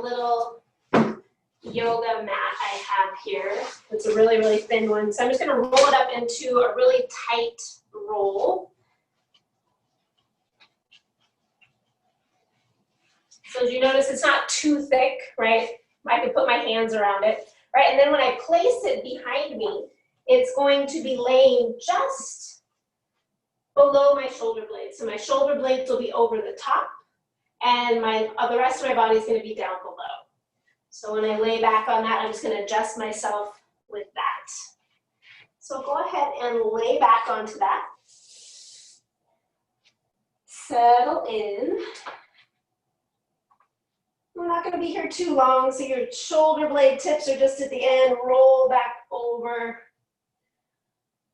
little yoga mat I have here. It's a really, really thin one. So I'm just gonna roll it up into a really tight roll. So as you notice, it's not too thick, right? I can put my hands around it, right? And then when I place it behind me, it's going to be laying just below my shoulder blades. So my shoulder blades will be over the top, and the rest of my body is going to be down below. So when I lay back on that, I'm just going to adjust myself with that. So go ahead and lay back onto that. Settle in. We're not going to be here too long, so your shoulder blade tips are just at the end. Roll back over.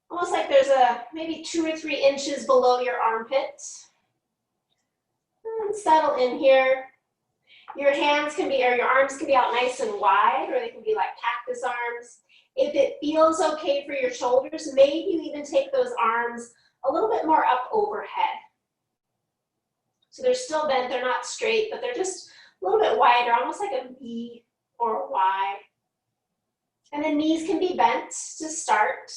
Almost like there's maybe 2 or 3 inches below your armpits. And settle in here. Your hands can be, or your arms can be out nice and wide, or they can be like cactus arms. If it feels okay for your shoulders, maybe you even take those arms a little bit more up overhead. So they're still bent, they're not straight, but they're just a little bit wider, almost like a V or a Y. And the knees can be bent to start.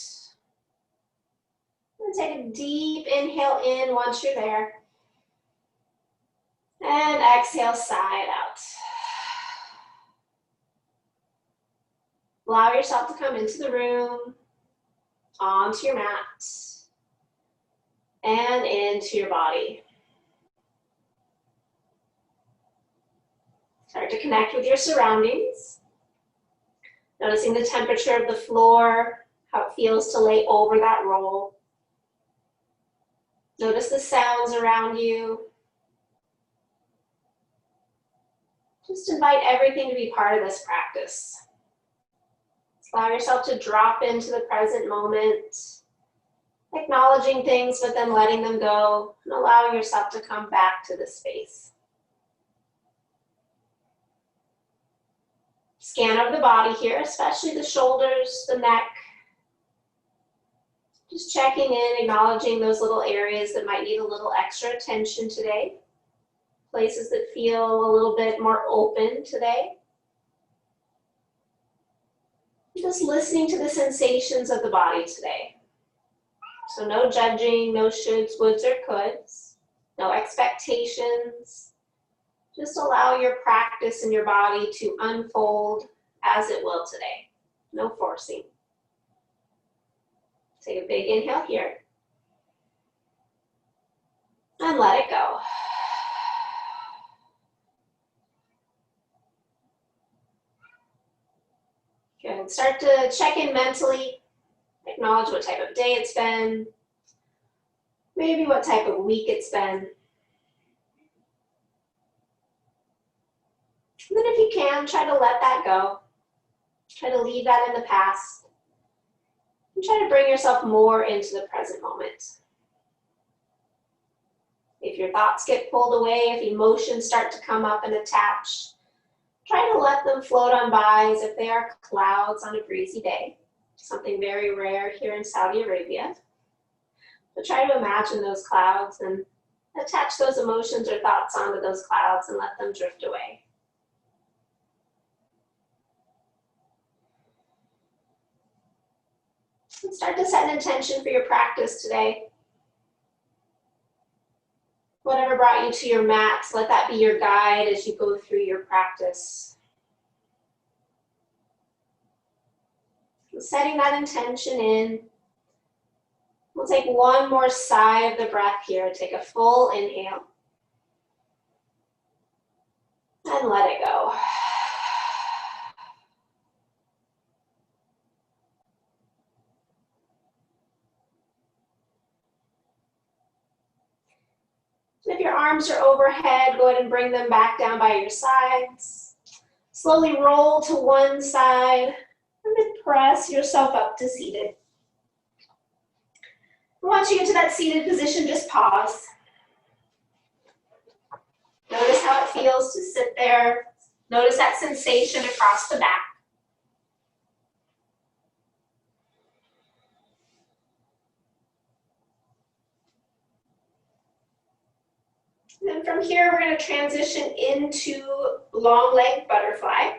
And take a deep inhale in once you're there. And exhale, side out. Allow yourself to come into the room, onto your mat, and into your body. Start to connect with your surroundings. Noticing the temperature of the floor, how it feels to lay over that roll. Notice the sounds around you. Just invite everything to be part of this practice. Allow yourself to drop into the present moment, acknowledging things, but then letting them go, and allowing yourself to come back to the space. Scan over the body here, especially the shoulders, the neck. Just checking in, acknowledging those little areas that might need a little extra attention today. Places that feel a little bit more open today. Just listening to the sensations of the body today. So no judging, no shoulds, woulds, or coulds. No expectations. Just allow your practice and your body to unfold as it will today. No forcing. Take a big inhale here. And let it go. Good. Start to check in mentally. Acknowledge what type of day it's been. Maybe what type of week it's been. And then if you can, try to let that go. Try to leave that in the past. And try to bring yourself more into the present moment. If your thoughts get pulled away, if emotions start to come up and attach, try to let them float on by as if they are clouds on a breezy day. Something very rare here in Saudi Arabia. But try to imagine those clouds and attach those emotions or thoughts onto those clouds and let them drift away. And start to set an intention for your practice today. Whatever brought you to your mat, let that be your guide as you go through your practice. Setting that intention in. We'll take one more sigh of the breath here. Take a full inhale. And let it go. If your arms are overhead, go ahead and bring them back down by your sides. Slowly roll to one side and then press yourself up to seated. Once you get to that seated position, just pause. Notice how it feels to sit there. Notice that sensation across the back. And then from here, we're going to transition into long leg butterfly.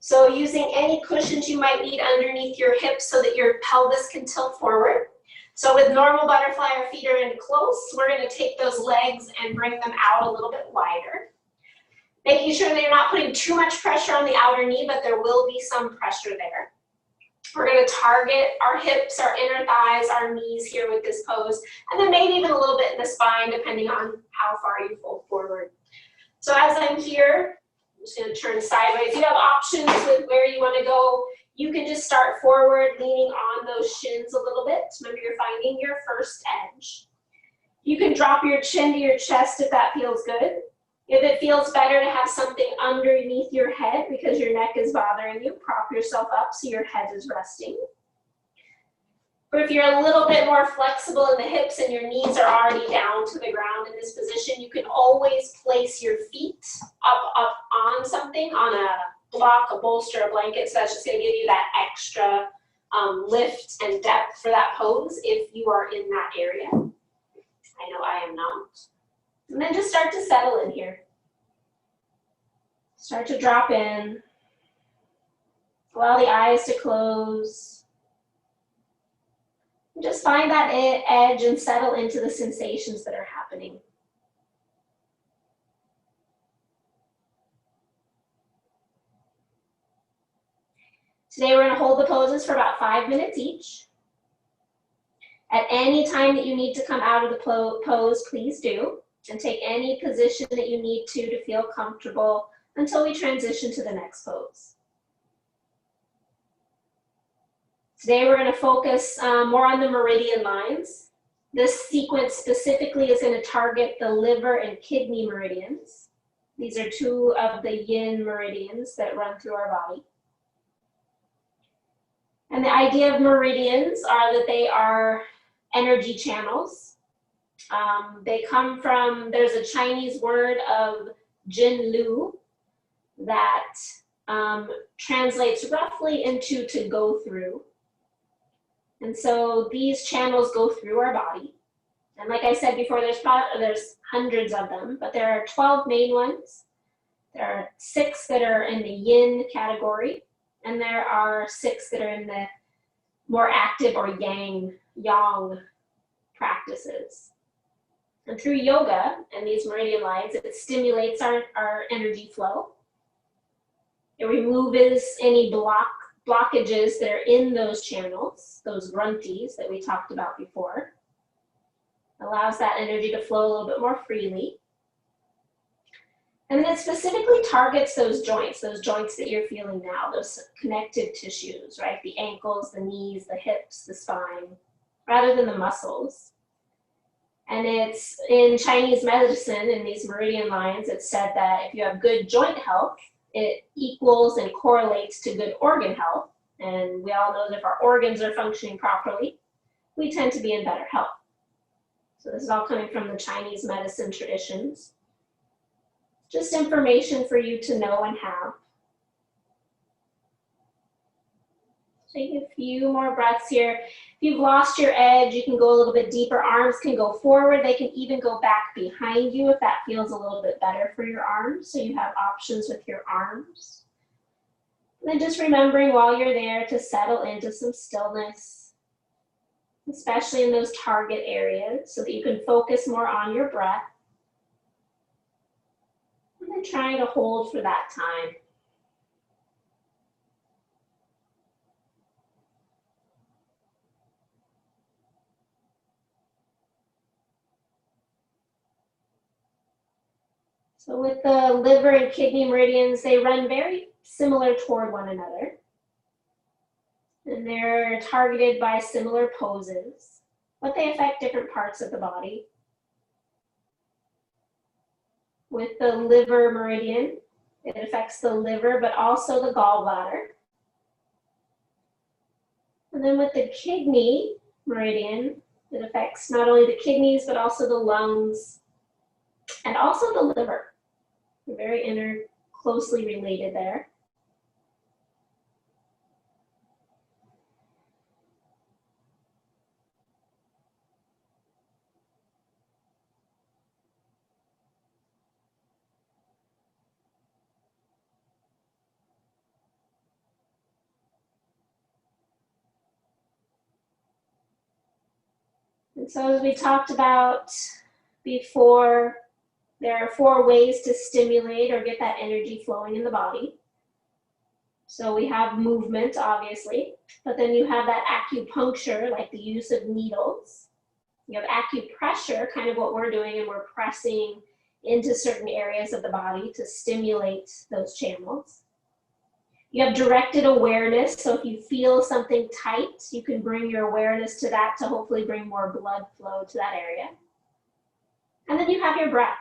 So using any cushions you might need underneath your hips so that your pelvis can tilt forward. So with normal butterfly, our feet are in close. We're going to take those legs and bring them out a little bit wider. Making sure that you're not putting too much pressure on the outer knee, but there will be some pressure there. We're going to target our hips, our inner thighs, our knees here with this pose, and then maybe even a little bit in the spine, depending on how far you fold forward. So as I'm here, I'm just going to turn sideways. You have options with where you want to go. You can just start forward, leaning on those shins a little bit. Remember, you're finding your first edge. You can drop your chin to your chest if that feels good. If it feels better to have something underneath your head because your neck is bothering you, prop yourself up so your head is resting. But if you're a little bit more flexible in the hips and your knees are already down to the ground in this position, you can always place your feet up on something, on a block, a bolster, a blanket. So that's just going to give you that extra lift and depth for that pose if you are in that area. I know I am not. And then just start to settle in here. Start to drop in. Allow the eyes to close. And just find that edge and settle into the sensations that are happening. Today we're going to hold the poses for about 5 minutes each. At any time that you need to come out of the pose, please do. And take any position that you need to feel comfortable until we transition to the next pose. Today we're going to focus more on the Meridian Lines. This sequence specifically is going to target the liver and kidney meridians. These are two of the Yin Meridians that run through our body. And the idea of meridians are that they are energy channels. They come from, there's a Chinese word of Jin Lu that translates roughly into to go through. And so these channels go through our body. And like I said before, there's hundreds of them, but there are 12 main ones. There are 6 that are in the yin category, and there are 6 that are in the more active or yang practices. And through yoga and these meridian lines, it stimulates our energy flow. It removes any blockages that are in those channels, those grunties that we talked about before. Allows that energy to flow a little bit more freely. And then it specifically targets those joints that you're feeling now, those connective tissues, right? The ankles, the knees, the hips, the spine, rather than the muscles. And it's in Chinese medicine, in these meridian lines, it's said that if you have good joint health, it equals and correlates to good organ health. And we all know that if our organs are functioning properly, we tend to be in better health. So this is all coming from the Chinese medicine traditions. Just information for you to know and have. Take a few more breaths here. If you've lost your edge, you can go a little bit deeper. Arms can go forward. They can even go back behind you if that feels a little bit better for your arms. So you have options with your arms. And then just remembering while you're there to settle into some stillness, especially in those target areas, so that you can focus more on your breath. And then trying to hold for that time. So with the liver and kidney meridians, they run very similar toward one another. And they're targeted by similar poses, but they affect different parts of the body. With the liver meridian, it affects the liver, but also the gallbladder. And then with the kidney meridian, it affects not only the kidneys, but also the lungs, and also the liver. They're very closely related there. And so as we talked about before, there are 4 ways to stimulate or get that energy flowing in the body. So we have movement, obviously, but then you have that acupuncture, like the use of needles. You have acupressure, kind of what we're doing, and we're pressing into certain areas of the body to stimulate those channels. You have directed awareness, so if you feel something tight, you can bring your awareness to that to hopefully bring more blood flow to that area. And then you have your breath.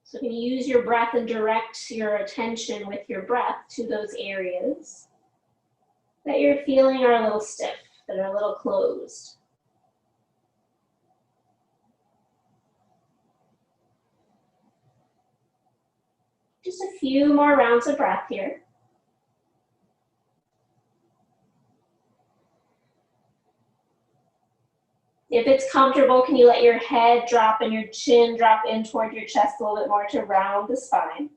So you can use your breath and direct your attention with your breath to those areas that you're feeling are a little stiff, that are a little closed. Just a few more rounds of breath here. If it's comfortable, can you let your head drop and your chin drop in toward your chest a little bit more to round the spine?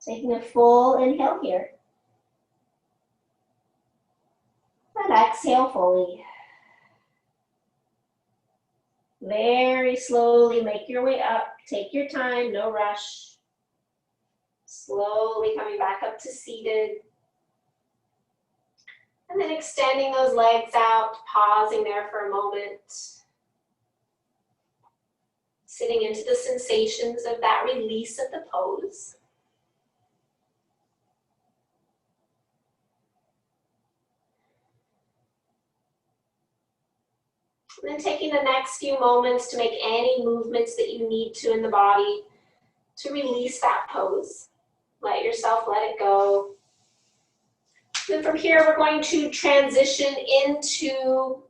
Taking a full inhale here. And exhale fully. Very slowly make your way up. Take your time, no rush. Slowly coming back up to seated. And then extending those legs out, pausing there for a moment. Sitting into the sensations of that release of the pose. And then taking the next few moments to make any movements that you need to in the body to release that pose. Let yourself let it go. Then from here, we're going to transition into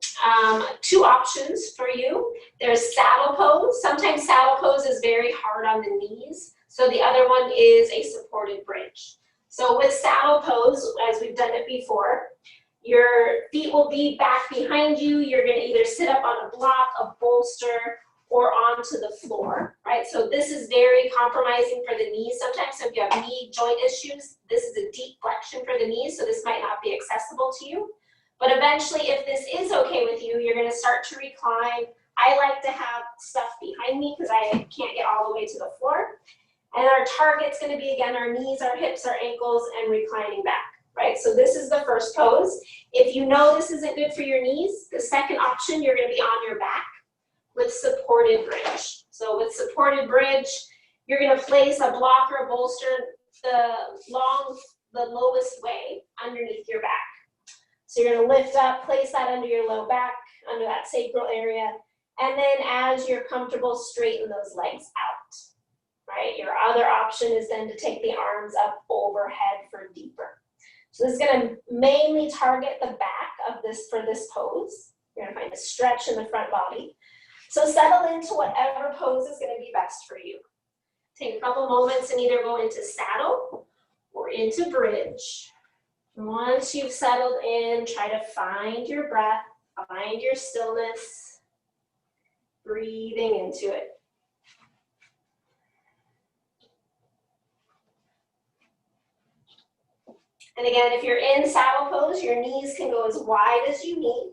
2 options for you. There's saddle pose. Sometimes saddle pose is very hard on the knees. So the other one is a supported bridge. So with saddle pose, as we've done it before, your feet will be back behind you. You're going to either sit up on a block, a bolster, or onto the floor, right? So this is very compromising for the knees. Sometimes if you have knee joint issues, this is a deep flexion for the knees, so this might not be accessible to you. But eventually, if this is okay with you, you're going to start to recline. I like to have stuff behind me because I can't get all the way to the floor. And our target's going to be, again, our knees, our hips, our ankles, and reclining back. Right, so this is the first pose. If you know this isn't good for your knees, the second option, you're going to be on your back with supported bridge. So with supported bridge, you're going to place a block or a bolster the lowest way underneath your back. So you're going to lift up, place that under your low back, under that sacral area, and then as you're comfortable, straighten those legs out. Right, your other option is then to take the arms up overhead for deeper. So this is going to mainly target the back of this for this pose. You're going to find a stretch in the front body. So settle into whatever pose is going to be best for you. Take a couple moments and either go into saddle or into bridge. Once you've settled in, try to find your breath, find your stillness, breathing into it. And again, if you're in saddle pose, your knees can go as wide as you need.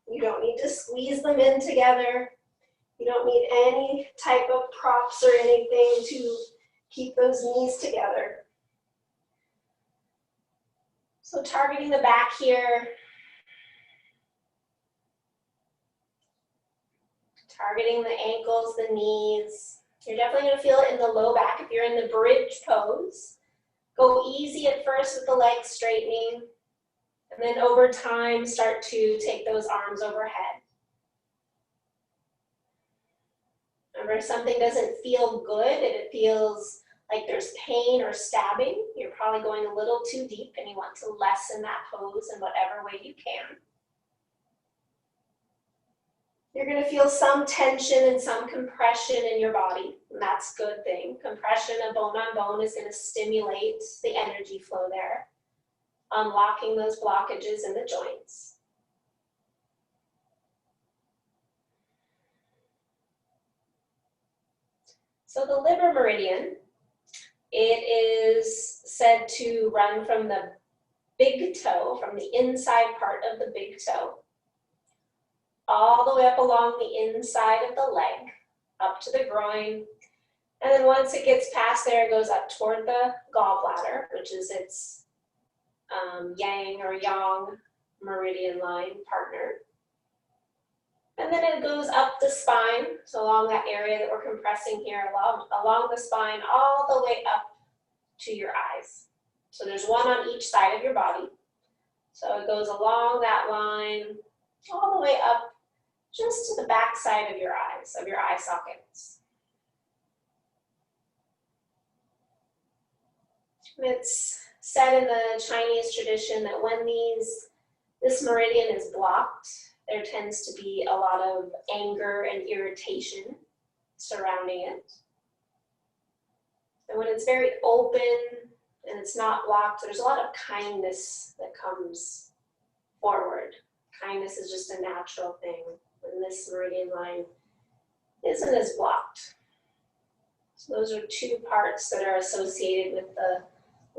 You don't need to squeeze them in together. You don't need any type of props or anything to keep those knees together. So targeting the back here. Targeting the ankles, the knees. You're definitely going to feel it in the low back if you're in the bridge pose. Go easy at first with the legs straightening, and then over time, start to take those arms overhead. Remember, if something doesn't feel good and it feels like there's pain or stabbing, you're probably going a little too deep and you want to lessen that pose in whatever way you can. You're going to feel some tension and some compression in your body, and that's a good thing. Compression of bone on bone is going to stimulate the energy flow there, unlocking those blockages in the joints. So the liver meridian, it is said to run from the big toe, from the inside part of the big toe, all the way up along the inside of the leg, up to the groin. And then once it gets past there, it goes up toward the gallbladder, which is its yang or yang meridian line partner. And then it goes up the spine, so along that area that we're compressing here, along the spine, all the way up to your eyes. So there's one on each side of your body. So it goes along that line, all the way up just to the back side of your eyes, of your eye sockets. It's said in the Chinese tradition that when this meridian is blocked, there tends to be a lot of anger and irritation surrounding it. And when it's very open and it's not blocked, there's a lot of kindness that comes forward. Kindness is just a natural thing when this meridian line isn't as blocked. So those are two parts that are associated with the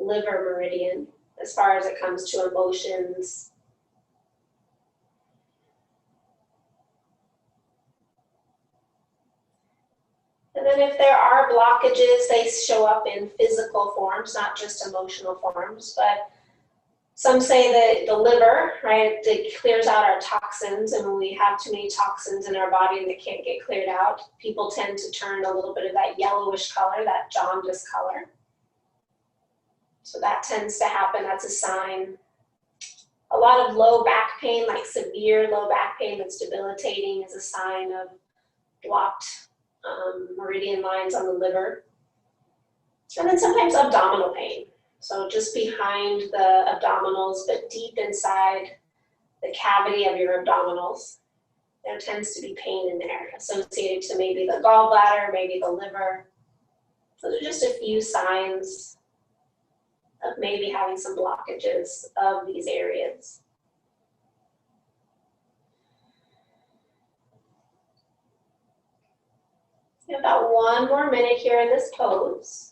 liver meridian as far as it comes to emotions. And then if there are blockages, they show up in physical forms, not just emotional forms, but some say that the liver, right, it clears out our toxins, and when we have too many toxins in our body and they can't get cleared out, people tend to turn a little bit of that yellowish color, that jaundice color. So that tends to happen, that's a sign. A lot of low back pain, like severe low back pain that's debilitating, is a sign of blocked meridian lines on the liver. And then sometimes abdominal pain. So just behind the abdominals, but deep inside the cavity of your abdominals, there tends to be pain in there associated to maybe the gallbladder, maybe the liver. Those are just a few signs of maybe having some blockages of these areas. We have about 1 more minute here in this pose.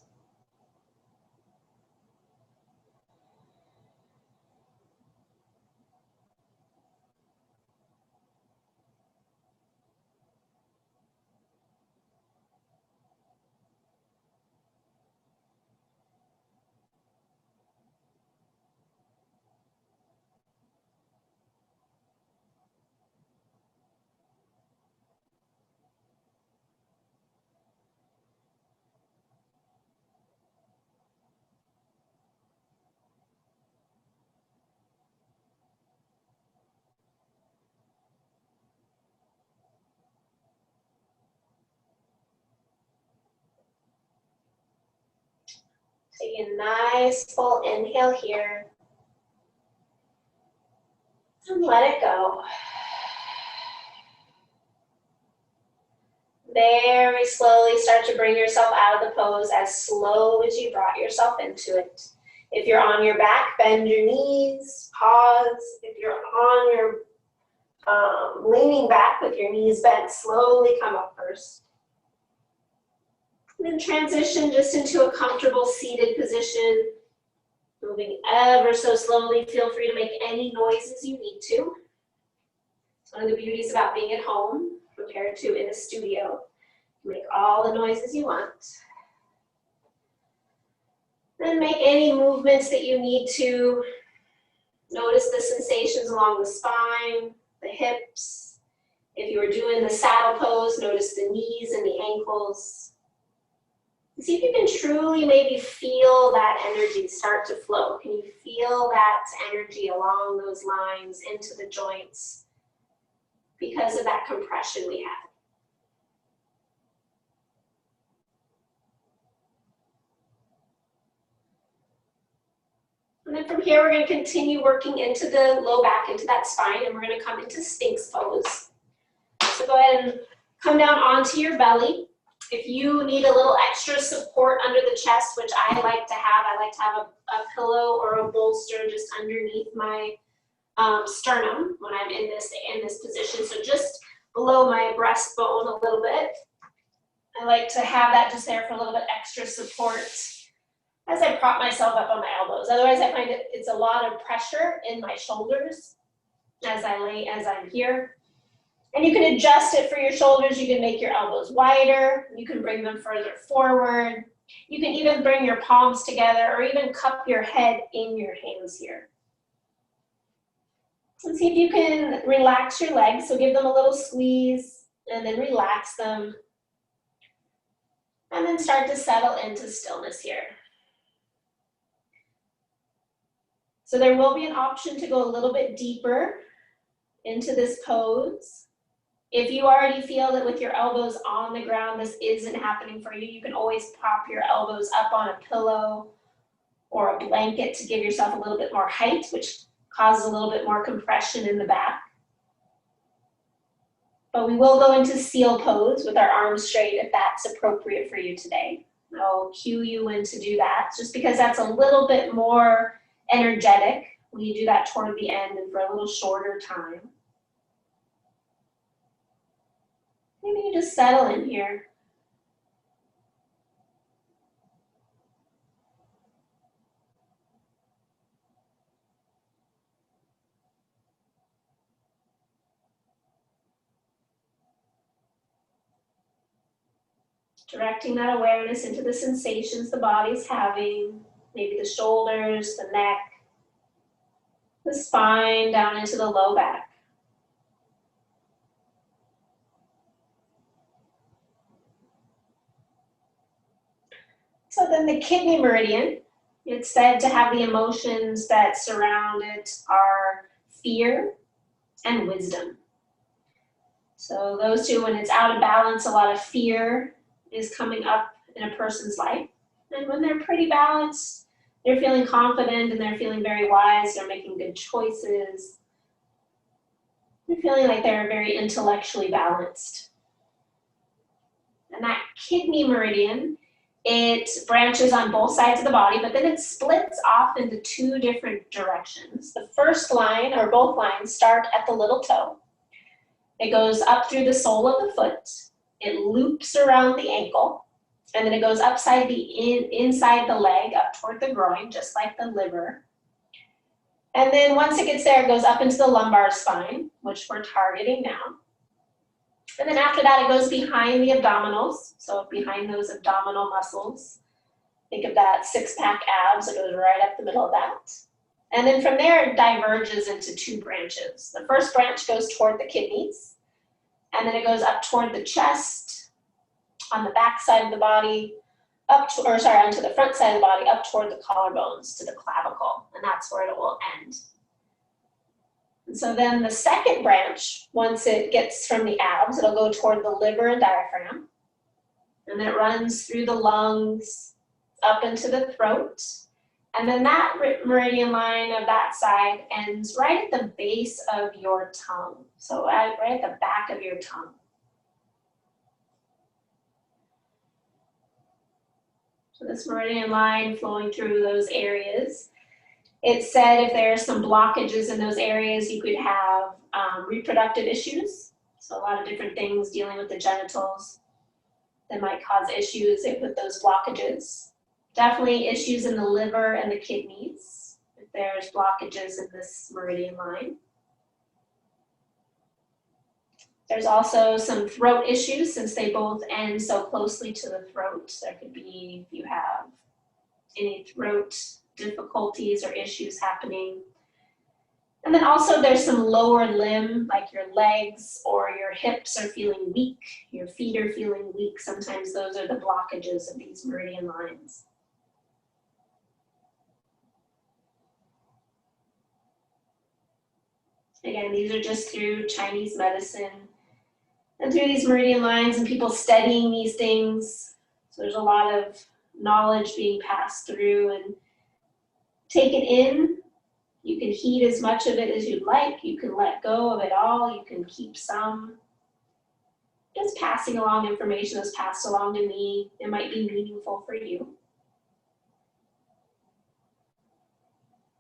Take a nice full inhale here. And let it go. Very slowly start to bring yourself out of the pose as slow as you brought yourself into it. If you're on your back, bend your knees, pause. If you're on your leaning back with your knees bent, slowly come up first. And then transition just into a comfortable seated position. Moving ever so slowly. Feel free to make any noises you need to. It's one of the beauties about being at home compared to in a studio. Make all the noises you want. Then make any movements that you need to. Notice the sensations along the spine, the hips. If you were doing the saddle pose, notice the knees and the ankles. See if you can truly maybe feel that energy start to flow. Can you feel that energy along those lines into the joints because of that compression we had? And then from here, we're going to continue working into the low back, into that spine, and we're going to come into Sphinx pose. So go ahead and come down onto your belly. If you need a little extra support under the chest, which I like to have a pillow or a bolster just underneath my sternum when I'm in this position. So just below my breastbone a little bit. I like to have that just there for a little bit extra support as I prop myself up on my elbows. Otherwise, I find it's a lot of pressure in my shoulders as I'm here. And you can adjust it for your shoulders. You can make your elbows wider. You can bring them further forward. You can even bring your palms together or even cup your head in your hands here. And see if you can relax your legs. So give them a little squeeze and then relax them. And then start to settle into stillness here. So there will be an option to go a little bit deeper into this pose. If you already feel that with your elbows on the ground, this isn't happening for you, you can always prop your elbows up on a pillow or a blanket to give yourself a little bit more height, which causes a little bit more compression in the back. But we will go into seal pose with our arms straight if that's appropriate for you today. I'll cue you in to do that, just because that's a little bit more energetic when you do that toward the end and for a little shorter time. Maybe you just settle in here. Directing that awareness into the sensations the body's having, maybe the shoulders, the neck, the spine, down into the low back. So then the kidney meridian, it's said to have the emotions that surround it are fear and wisdom. So those two, when it's out of balance, a lot of fear is coming up in a person's life. And when they're pretty balanced, they're feeling confident and they're feeling very wise, they're making good choices. They're feeling like they're very intellectually balanced. And that kidney meridian, it branches on both sides of the body, but then it splits off into two different directions. The first line, or both lines, start at the little toe. It goes up through the sole of the foot. It loops around the ankle, and then it goes inside the leg, up toward the groin, just like the liver. And then once it gets there, it goes up into the lumbar spine, which we're targeting now. And then after that, it goes behind the abdominals, so behind those abdominal muscles. Think of that six-pack abs, it goes right up the middle of that. And then from there, it diverges into two branches. The first branch goes toward the kidneys, and then it goes up toward the chest, on the back side of the body, onto the front side of the body, up toward the collarbones to the clavicle, and that's where it will end. And so then the second branch, once it gets from the abs, it'll go toward the liver and diaphragm, and then it runs through the lungs, up into the throat, and then that meridian line of that side ends right at the base of your tongue, so right at the back of your tongue. So this meridian line flowing through those areas. It said if there are some blockages in those areas, you could have reproductive issues. So a lot of different things dealing with the genitals that might cause issues with those blockages. Definitely issues in the liver and the kidneys if there's blockages in this meridian line. There's also some throat issues since they both end so closely to the throat. There could be, if you have any throat difficulties or issues happening. And then also there's some lower limb, like your legs or your hips are feeling weak, your feet are feeling weak. Sometimes those are the blockages of these meridian lines. Again, these are just through Chinese medicine and through these meridian lines and people studying these things. So there's a lot of knowledge being passed through and taken in. You can heed as much of it as you'd like. You can let go of it all. You can keep some. Just passing along information that's passed along to me. It might be meaningful for you.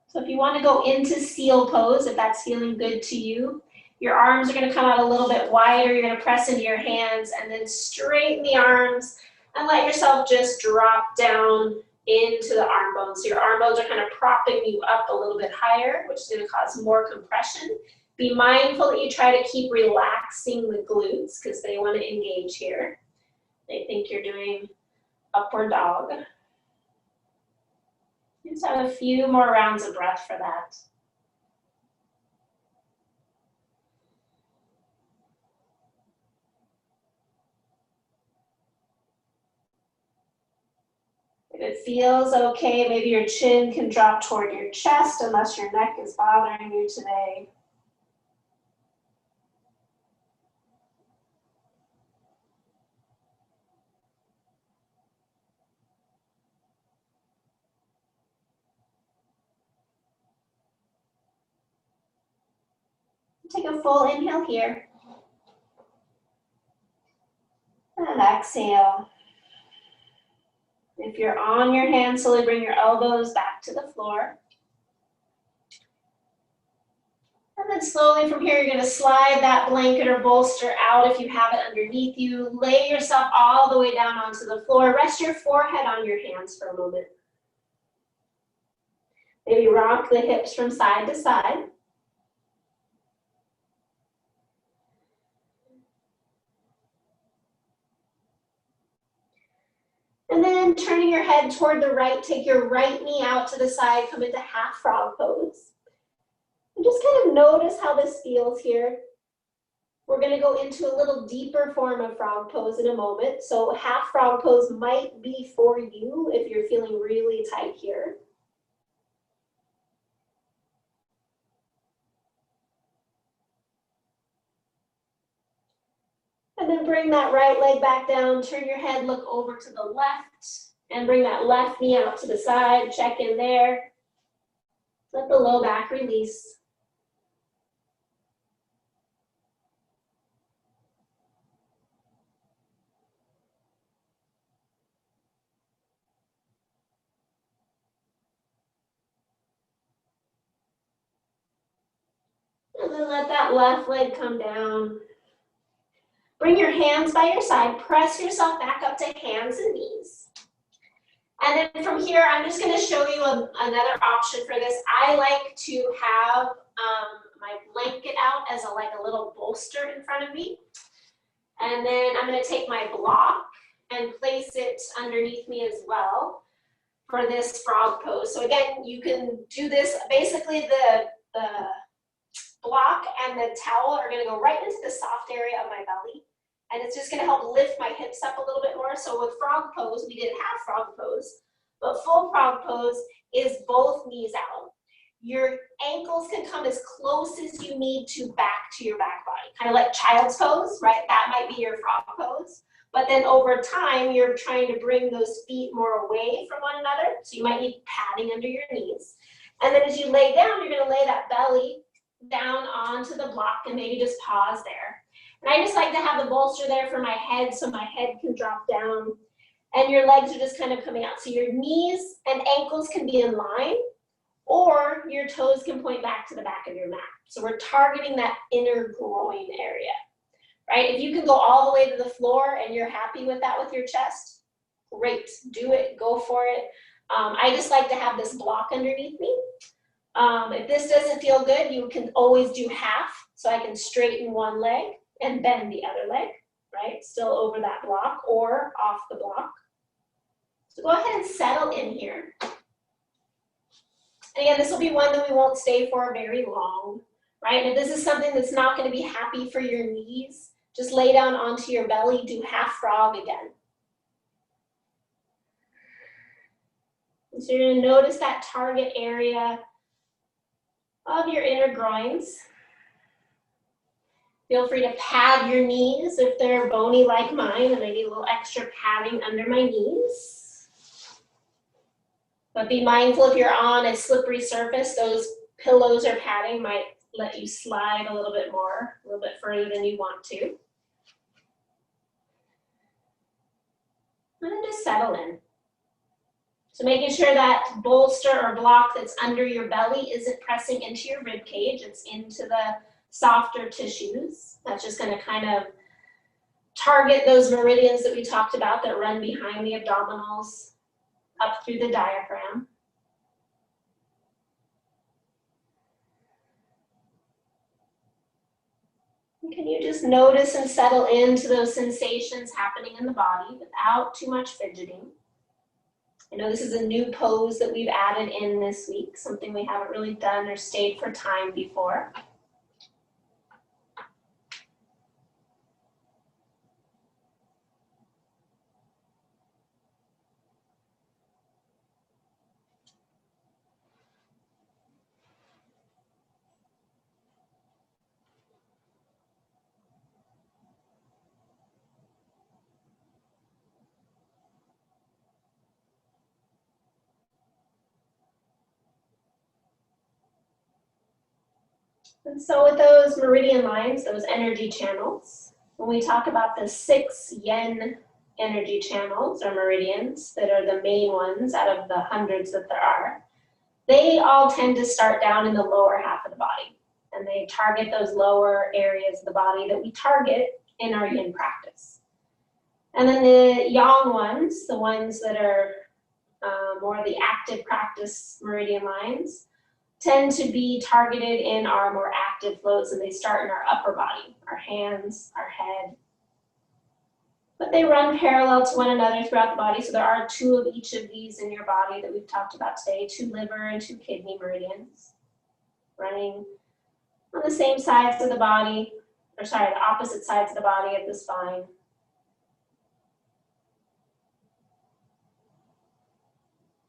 So if you want to go into seal pose, if that's feeling good to you, Your arms are gonna come out a little bit wider. You're gonna press into your hands and then straighten the arms and let yourself just drop down into the arm bones. So your arm bones are kind of propping you up a little bit higher, which is gonna cause more compression. Be mindful that you try to keep relaxing the glutes because they wanna engage here. They think you're doing upward dog. Just have a few more rounds of breath for that. If it feels okay, maybe your chin can drop toward your chest unless your neck is bothering you today. Take a full inhale here. And exhale. If you're on your hands, slowly bring your elbows back to the floor. And then slowly from here, you're going to slide that blanket or bolster out if you have it underneath you. Lay yourself all the way down onto the floor. Rest your forehead on your hands for a moment. Maybe rock the hips from side to side. And then turning your head toward the right, take your right knee out to the side, come into half frog pose. And just kind of notice how this feels here. We're gonna go into a little deeper form of frog pose in a moment. So half frog pose might be for you if you're feeling really tight here. And then bring that right leg back down, turn your head, look over to the left, and bring that left knee out to the side, check in there. Let the low back release. And then let that left leg come down. Bring your hands by your side, press yourself back up to hands and knees. And then from here, I'm just gonna show you another option for this. I like to have my blanket out as a little bolster in front of me. And then I'm gonna take my block and place it underneath me as well for this frog pose. So again, you can do this, basically the block and the towel are gonna go right into the soft area of my belly. And it's just gonna help lift my hips up a little bit more. So with frog pose, we didn't have frog pose, but full frog pose is both knees out. Your ankles can come as close as you need to your back body. Kind of like child's pose, right? That might be your frog pose. But then over time, you're trying to bring those feet more away from one another. So you might need padding under your knees. And then as you lay down, you're gonna lay that belly down onto the block and maybe just pause there. And I just like to have the bolster there for my head so my head can drop down and your legs are just kind of coming out. So your knees and ankles can be in line or your toes can point back to the back of your mat. So we're targeting that inner groin area, right? If you can go all the way to the floor and you're happy with that with your chest, great, do it, go for it. I just like to have this block underneath me. If this doesn't feel good, you can always do half. So I can straighten one leg and bend the other leg, right? Still over that block or off the block. So go ahead and settle in here. And again, this will be one that we won't stay for very long, right? And if this is something that's not gonna be happy for your knees, just lay down onto your belly, do half frog again. And so you're gonna notice that target area of your inner groins. Feel free to pad your knees if they're bony like mine, and I need a little extra padding under my knees. But be mindful if you're on a slippery surface, those pillows or padding might let you slide a little bit more, a little bit further than you want to. And then just settle in. So making sure that bolster or block that's under your belly isn't pressing into your rib cage, it's into softer tissues. That's just going to kind of target those meridians that we talked about that run behind the abdominals up through the diaphragm. Can you just notice and settle into those sensations happening in the body without too much fidgeting? I know this is a new pose that we've added in this week, something we haven't really done or stayed for time before. And so with those meridian lines, those energy channels, when we talk about the 6 yin energy channels or meridians that are the main ones out of the hundreds that there are, they all tend to start down in the lower half of the body. And they target those lower areas of the body that we target in our yin practice. And then the yang ones, the ones that are more the active practice meridian lines, tend to be targeted in our more active flows, and they start in our upper body, our hands, our head. But they run parallel to one another throughout the body, so there are 2 of each of these in your body that we've talked about today, 2 liver and 2 kidney meridians, running on the same sides of the body, or sorry, the opposite sides of the body of the spine.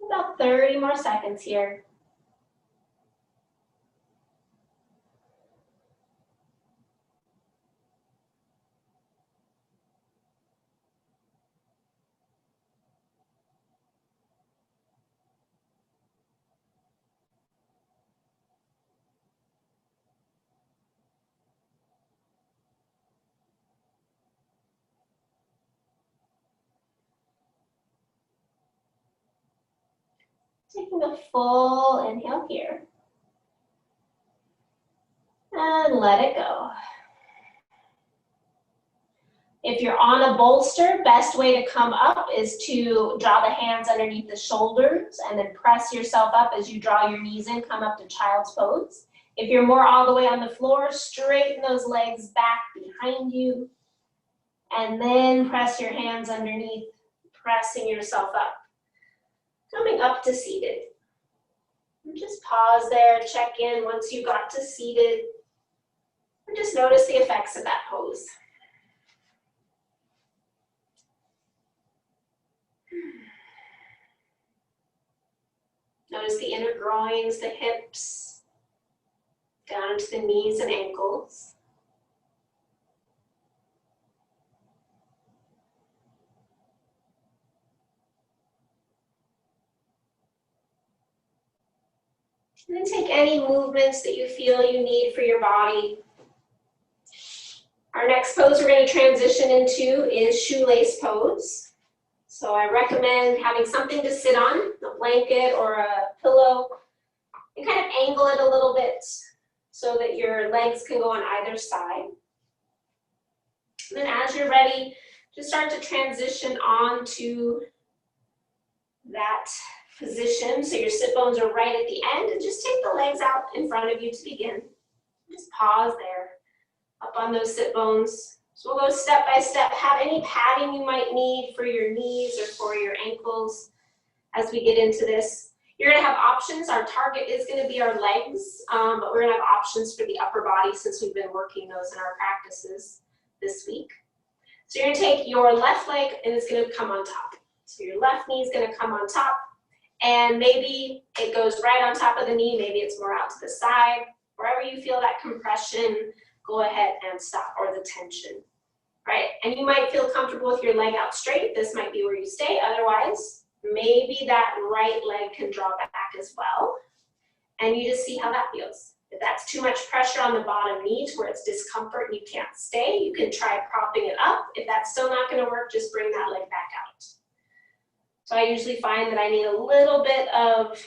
About 30 more seconds here. Taking a full inhale here. And let it go. If you're on a bolster, best way to come up is to draw the hands underneath the shoulders and then press yourself up as you draw your knees in, come up to child's pose. If you're more all the way on the floor, straighten those legs back behind you and then press your hands underneath, pressing yourself up. Coming up to seated. And just pause there, check in once you got to seated, and just notice the effects of that pose. Notice the inner groins, the hips, down to the knees and ankles. And then take any movements that you feel you need for your body. Our next pose we're going to transition into is shoelace pose. So I recommend having something to sit on, a blanket or a pillow, and kind of angle it a little bit so that your legs can go on either side. And then as you're ready, just start to transition on to that position. So your sit bones are right at the end, and just take the legs out in front of you to begin. Just pause there, up on those sit bones. So we'll go step by step. Have any padding you might need for your knees or for your ankles as we get into this. You're gonna have options. Our target is gonna be our legs, but we're gonna have options for the upper body since we've been working those in our practices this week. So you're gonna take your left leg and it's gonna come on top. So your left knee is gonna come on top, and maybe it goes right on top of the knee, maybe it's more out to the side. Wherever you feel that compression, go ahead and stop, or the tension, right? And you might feel comfortable with your leg out straight. This might be where you stay. Otherwise, maybe that right leg can draw back as well. And you just see how that feels. If that's too much pressure on the bottom knee to where it's discomfort and you can't stay, you can try propping it up. If that's still not gonna work, just bring that leg back out. So I usually find that I need a little bit of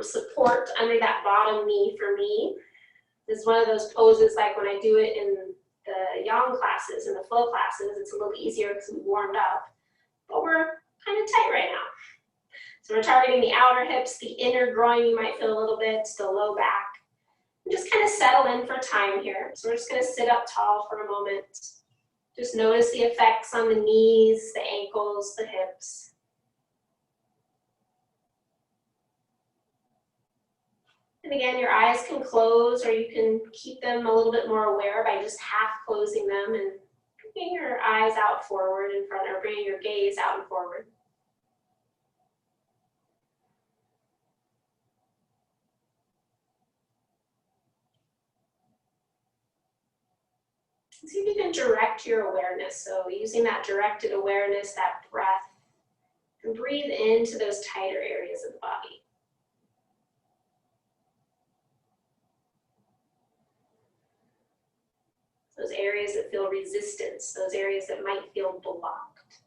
support under that bottom knee for me. This is one of those poses like when I do it in the yang classes and the flow classes, it's a little easier because we warmed up, but we're kind of tight right now. So we're targeting the outer hips, the inner groin you might feel a little bit, the low back. And just kind of settle in for time here. So we're just going to sit up tall for a moment. Just notice the effects on the knees, the ankles, the hips. And again, your eyes can close or you can keep them a little bit more aware by just half closing them and bringing your eyes out forward in front, or bringing your gaze out and forward. See if you can direct your awareness. So using that directed awareness, that breath, and breathe into those tighter areas of the body. Those areas that feel resistance, those areas that might feel blocked.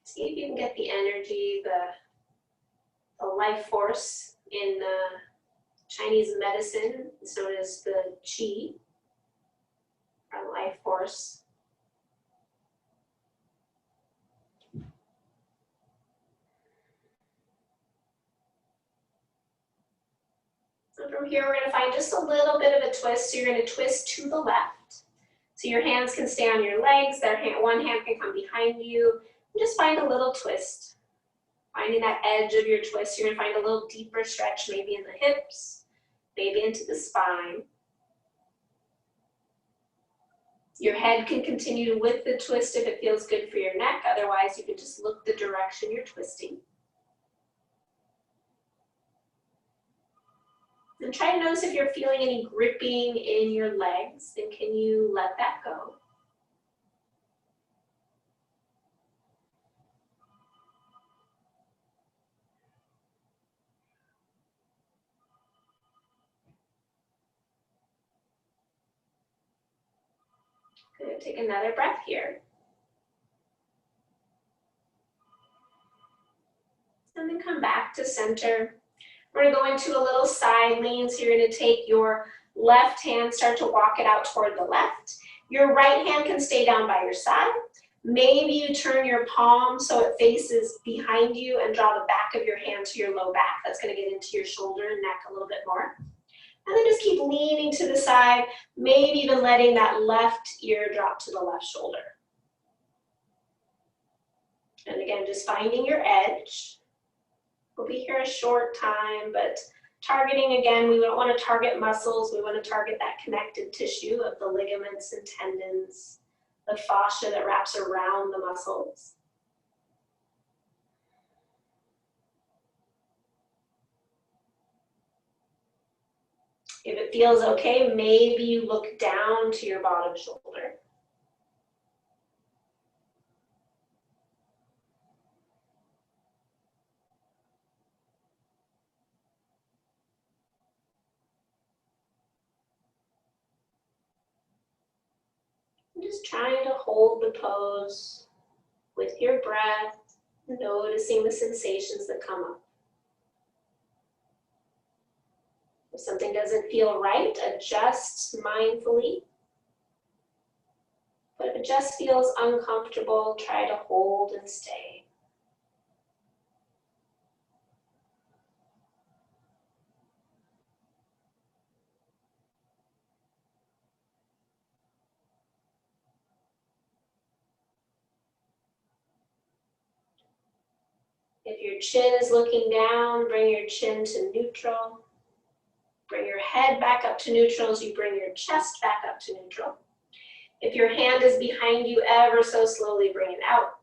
See if you can get the energy, the life force in Chinese medicine. It's known as the qi, or life force. So from here, we're going to find just a little bit of a twist. So you're going to twist to the left. So your hands can stay on your legs. One hand can come behind you. And just find a little twist. Finding that edge of your twist, you're going to find a little deeper stretch, maybe in the hips, maybe into the spine. Your head can continue with the twist if it feels good for your neck. Otherwise, you can just look the direction you're twisting. And try to notice if you're feeling any gripping in your legs, and can you let that go? Good, take another breath here. And then come back to center. We're going to go into a little side lean, so you're going to take your left hand, start to walk it out toward the left. Your right hand can stay down by your side. Maybe you turn your palm so it faces behind you and draw the back of your hand to your low back. That's going to get into your shoulder and neck a little bit more. And then just keep leaning to the side, maybe even letting that left ear drop to the left shoulder. And again, just finding your edge. We'll be here a short time, but targeting, again, we don't want to target muscles. We want to target that connective tissue of the ligaments and tendons, the fascia that wraps around the muscles. If it feels okay, maybe you look down to your bottom shoulder. Just trying to hold the pose with your breath, noticing the sensations that come up. If something doesn't feel right, adjust mindfully. But if it just feels uncomfortable, try to hold and stay. If your chin is looking down, bring your chin to neutral. Bring your head back up to neutral as you bring your chest back up to neutral. If your hand is behind you, ever so slowly bring it out.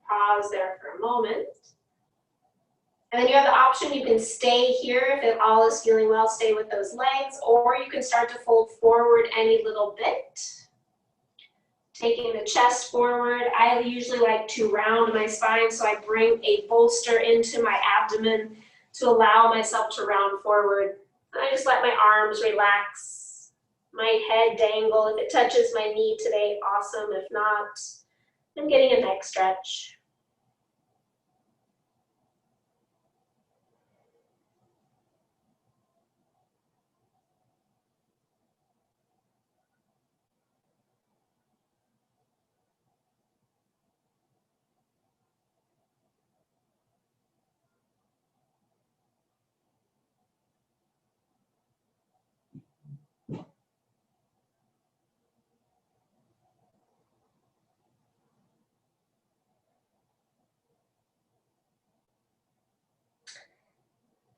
Pause there for a moment. And then you have the option, you can stay here if it all is feeling well, stay with those legs, or you can start to fold forward any little bit. Taking the chest forward, I usually like to round my spine, so I bring a bolster into my abdomen to allow myself to round forward. I just let my arms relax, my head dangle. If it touches my knee today, awesome. If not, I'm getting a neck stretch.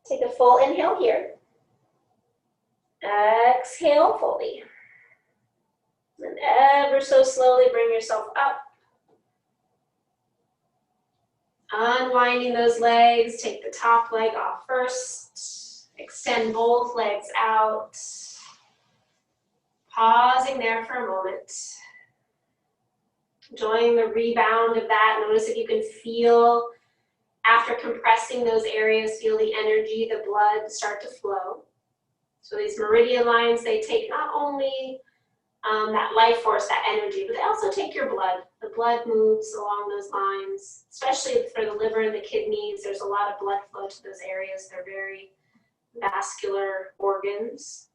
Take a full inhale here. Exhale fully. And ever so slowly bring yourself up. Unwinding those legs, take the top leg off first. Extend both legs out. Pausing there for a moment. Enjoying the rebound of that. Notice if you can feel, after compressing those areas, feel the energy, the blood start to flow. So these meridian lines, they take not only that life force, that energy, but they also take your blood. The blood moves along those lines, especially for the liver and the kidneys. There's a lot of blood flow to those areas. They're very vascular organs,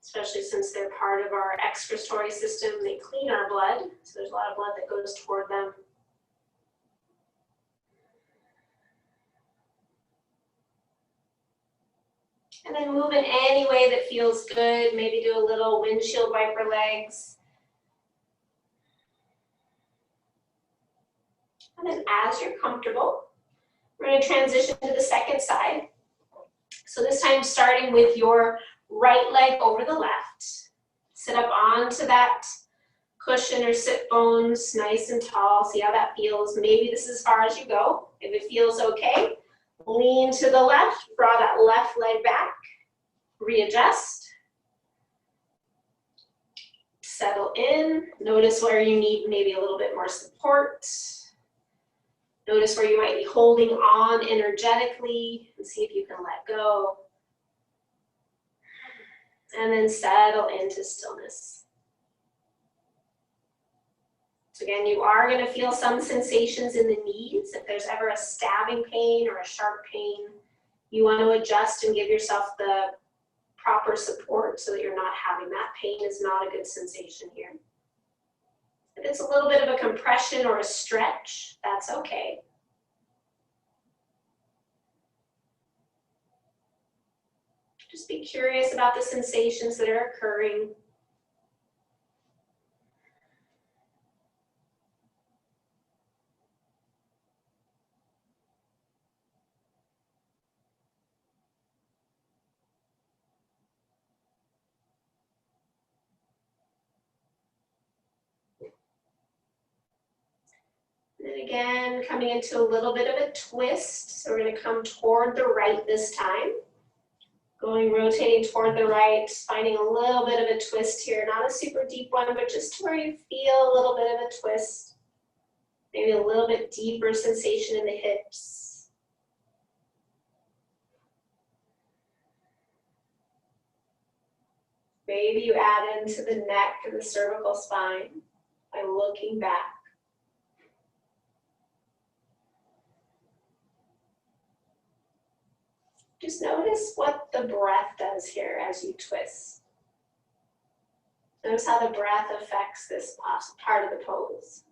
especially since they're part of our excretory system. They clean our blood, so there's a lot of blood that goes toward them. And then move in any way that feels good. Maybe do a little windshield wiper legs. And then as you're comfortable, we're going to transition to the second side. So this time starting with your right leg over the left. Sit up onto that cushion or sit bones, nice and tall. See how that feels. Maybe this is as far as you go. If it feels okay, lean to the left, draw that left leg back. Readjust, settle in, notice where you need maybe a little bit more support. Notice where you might be holding on energetically and see if you can let go. And then settle into stillness. So again, you are going to feel some sensations in the knees. If there's ever a stabbing pain or a sharp pain, you want to adjust and give yourself the proper support so that you're not having that. Pain is not a good sensation here. If it's a little bit of a compression or a stretch, that's okay. Just be curious about the sensations that are occurring. And again, coming into a little bit of a twist. So we're going to come toward the right this time. Rotating toward the right, finding a little bit of a twist here. Not a super deep one, but just to where you feel a little bit of a twist. Maybe a little bit deeper sensation in the hips. Maybe you add into the neck and the cervical spine by looking back. Just notice what the breath does here as you twist. Notice how the breath affects this part of the pose.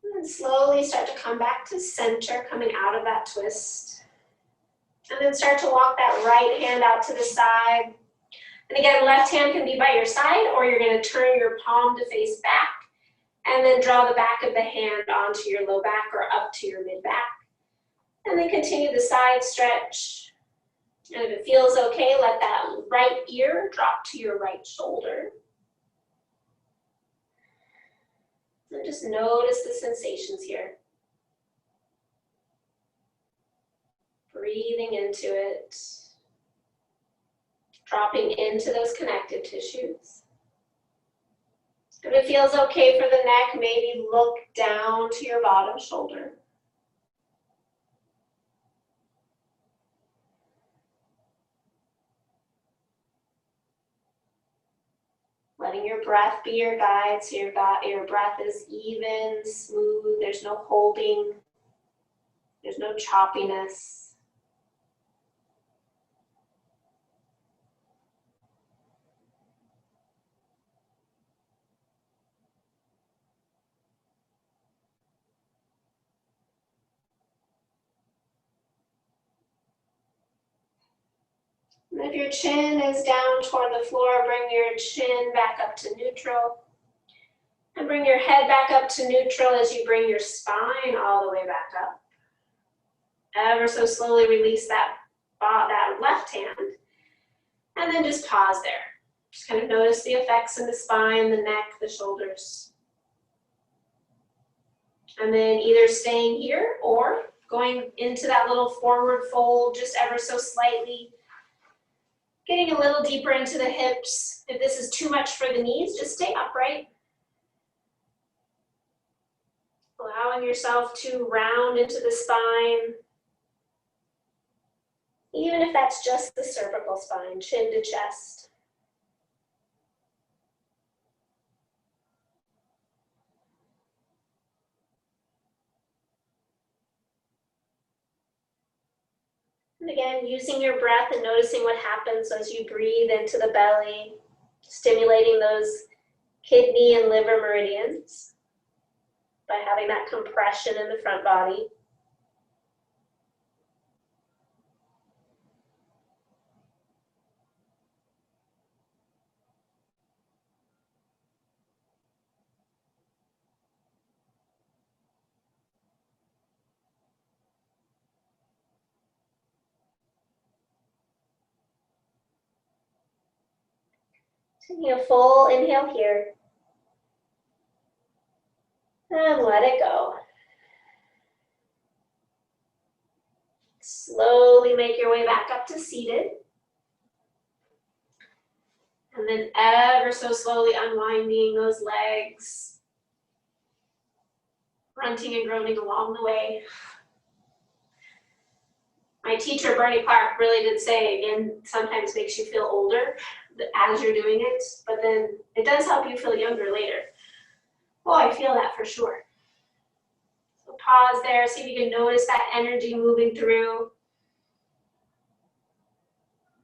And then slowly start to come back to center, coming out of that twist. And then start to walk that right hand out to the side. And again, left hand can be by your side, or you're going to turn your palm to face back, and then draw the back of the hand onto your low back or up to your mid back. And then continue the side stretch. And if it feels okay, let that right ear drop to your right shoulder. And just notice the sensations here. Breathing into it. Dropping into those connective tissues. If it feels okay for the neck, maybe look down to your bottom shoulder. Letting your breath be your guide, so your breath is even, smooth, there's no holding, there's no choppiness. And if your chin is down toward the floor, bring your chin back up to neutral. And bring your head back up to neutral as you bring your spine all the way back up. Ever so slowly release that left hand. And then just pause there. Just kind of notice the effects in the spine, the neck, the shoulders. And then either staying here or going into that little forward fold just ever so slightly. Getting a little deeper into the hips. If this is too much for the knees, just stay upright. Allowing yourself to round into the spine. Even if that's just the cervical spine, chin to chest. And again, using your breath and noticing what happens as you breathe into the belly, stimulating those kidney and liver meridians by having that compression in the front body. Taking a full inhale here. And let it go. Slowly make your way back up to seated. And then ever so slowly unwinding those legs. Grunting and groaning along the way. My teacher, Bernie Clark, really did say, again, sometimes makes you feel older as you're doing it, but then it does help you feel younger later. Oh, I feel that for sure. So pause there, see if you can notice that energy moving through.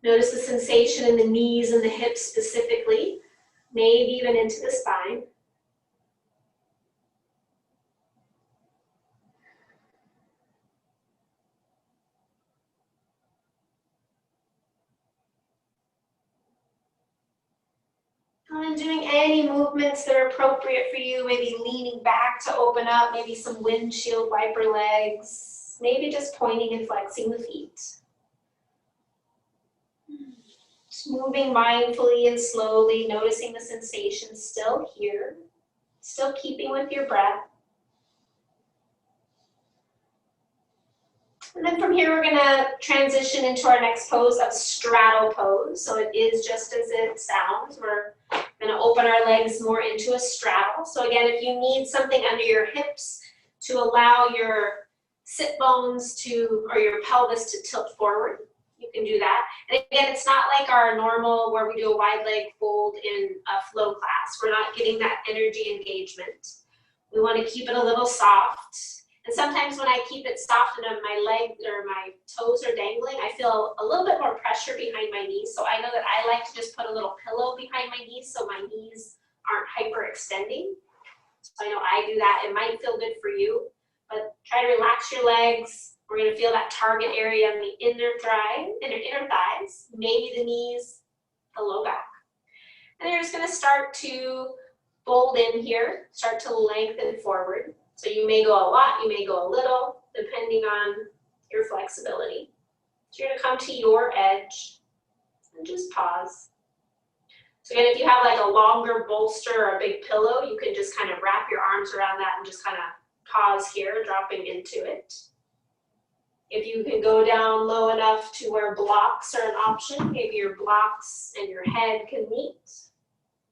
Notice the sensation in the knees and the hips specifically, maybe even into the spine. And doing any movements that are appropriate for you, maybe leaning back to open up, maybe some windshield wiper legs, maybe just pointing and flexing the feet. Just moving mindfully and slowly, noticing the sensation still here, still keeping with your breath. And then from here, we're gonna transition into our next pose of straddle pose. So it is just as it sounds. We're gonna open our legs more into a straddle. So again, if you need something under your hips to allow your sit bones to, or your pelvis to tilt forward, you can do that. And again, it's not like our normal where we do a wide leg fold in a flow class. We're not getting that energy engagement. We wanna keep it a little soft. And sometimes when I keep it soft and my leg or my toes are dangling, I feel a little bit more pressure behind my knees. So I know that I like to just put a little pillow behind my knees so my knees aren't hyperextending. So I know I do that. It might feel good for you, but try to relax your legs. We're gonna feel that target area on the inner thighs, maybe the knees, the low back. And you're just gonna start to fold in here, start to lengthen forward. So you may go a lot, you may go a little, depending on your flexibility. So you're gonna come to your edge and just pause. So again, if you have like a longer bolster or a big pillow, you can just kind of wrap your arms around that and just kind of pause here, dropping into it. If you can go down low enough to where blocks are an option, maybe your blocks and your head can meet,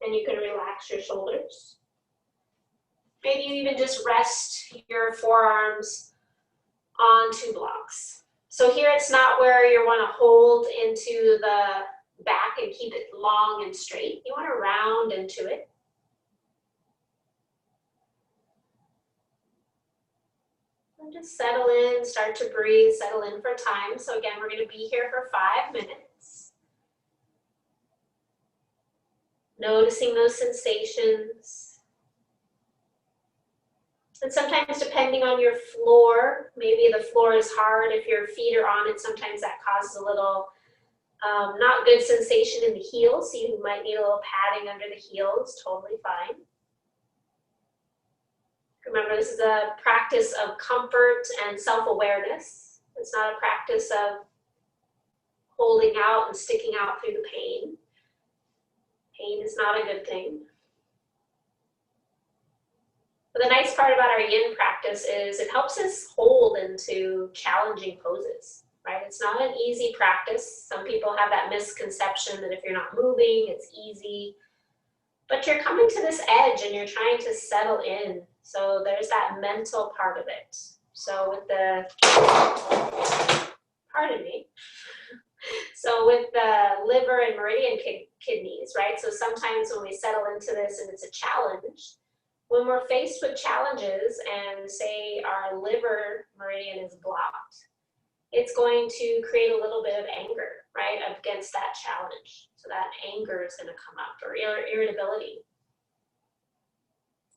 and you can relax your shoulders. Maybe you even just rest your forearms onto blocks. So here it's not where you want to hold into the back and keep it long and straight. You want to round into it. And just settle in, start to breathe, settle in for time. So again, we're going to be here for 5 minutes. Noticing those sensations. And sometimes depending on your floor, maybe the floor is hard. If your feet are on it, sometimes that causes a little Not good sensation in the heels, so you might need a little padding under the heels, totally fine. Remember, this is a practice of comfort and self-awareness. It's not a practice of holding out and sticking out through the pain. Pain is not a good thing. But the nice part about our yin practice is it helps us hold into challenging poses, right? It's not an easy practice. Some people have that misconception that if you're not moving, it's easy. But you're coming to this edge and you're trying to settle in. So there's that mental part of it. So with the, pardon me. So with the liver and meridian kidneys, right? So sometimes when we settle into this and it's a challenge, when we're faced with challenges and say our liver meridian is blocked, it's going to create a little bit of anger, right, against that challenge. So that anger is going to come up, or irritability.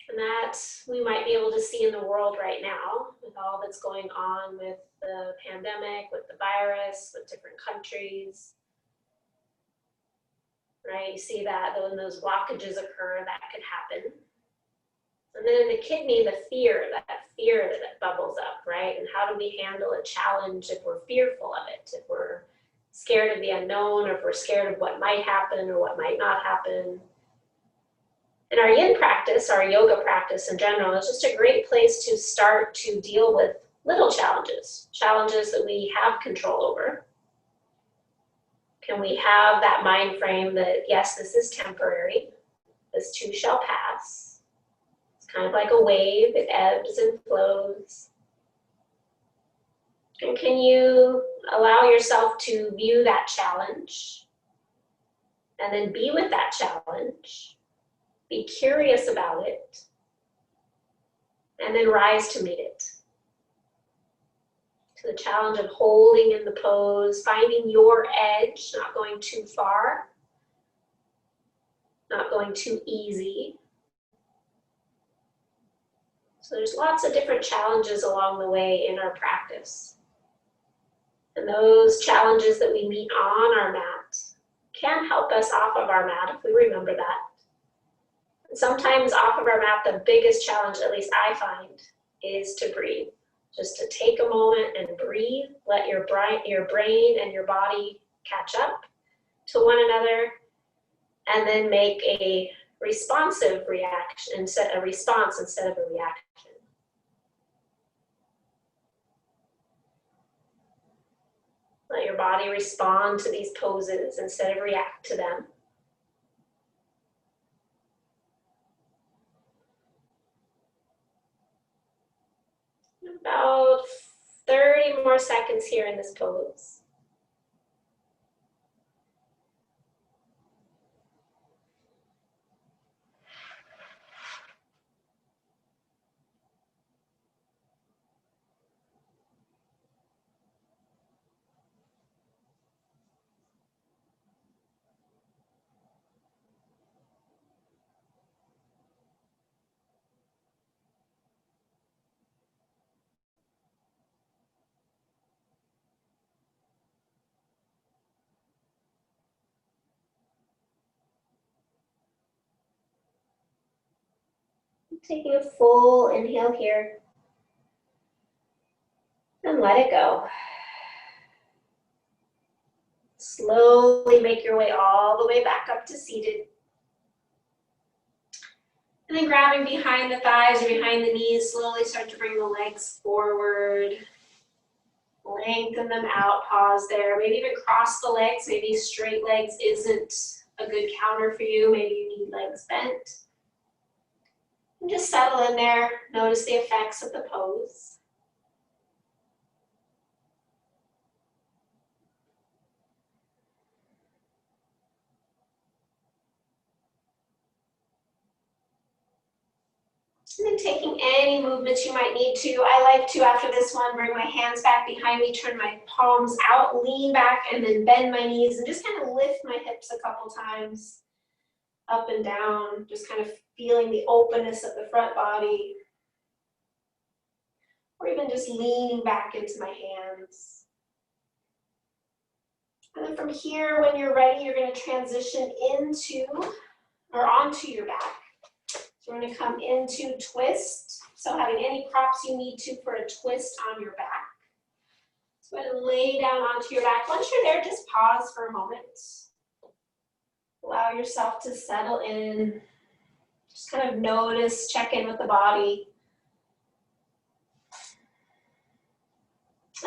And that we might be able to see in the world right now with all that's going on with the pandemic, with the virus, with different countries. Right, you see that when those blockages occur, that could happen. And then in the kidney, the fear, that fear that bubbles up, right? And how do we handle a challenge if we're fearful of it, if we're scared of the unknown, or if we're scared of what might happen or what might not happen. And our yin practice, our yoga practice in general, is just a great place to start to deal with little challenges, challenges that we have control over. Can we have that mind frame that, yes, this is temporary, this too shall pass. It's kind of like a wave, it ebbs and flows. And can you allow yourself to view that challenge and then be with that challenge, be curious about it, and then rise to meet it. To the challenge of holding in the pose, finding your edge, not going too far, not going too easy. So there's lots of different challenges along the way in our practice. And those challenges that we meet on our mat can help us off of our mat if we remember that. And sometimes off of our mat, the biggest challenge, at least I find, is to breathe. Just to take a moment and breathe, let your brain and your body catch up to one another, and then make a responsive reaction, a response instead of a reaction. Let your body respond to these poses instead of react to them. About 30 more seconds here in this pose. Taking a full inhale here. And let it go. Slowly make your way all the way back up to seated. And then grabbing behind the thighs or behind the knees, slowly start to bring the legs forward. Lengthen them out, pause there. Maybe even cross the legs. Maybe straight legs isn't a good counter for you. Maybe you need legs bent. And just settle in there. Notice the effects of the pose. And then taking any movements you might need to. I like to, after this one, bring my hands back behind me, turn my palms out, lean back, and then bend my knees, and just kind of lift my hips a couple times, up and down, just kind of feeling the openness of the front body. Or even just leaning back into my hands. And then from here, when you're ready, you're going to transition into or onto your back. So we're going to come into twist. So having any props you need to for a twist on your back. So go ahead and lay down onto your back. Once you're there, just pause for a moment. Allow yourself to settle in. Just kind of notice, check in with the body.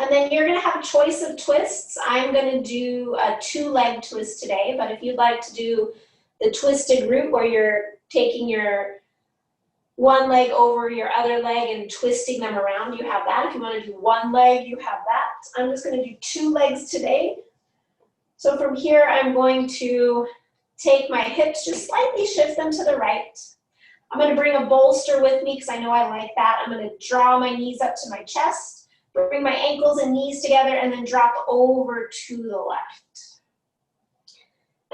And then you're going to have a choice of twists. I'm going to do a 2-leg twist today, but if you'd like to do the twisted route where you're taking your one leg over your other leg and twisting them around, you have that. If you want to do one leg, you have that. I'm just going to do 2 legs today. So from here, I'm going to take my hips, just slightly shift them to the right. I'm going to bring a bolster with me because I know I like that. I'm going to draw my knees up to my chest, bring my ankles and knees together, and then drop over to the left.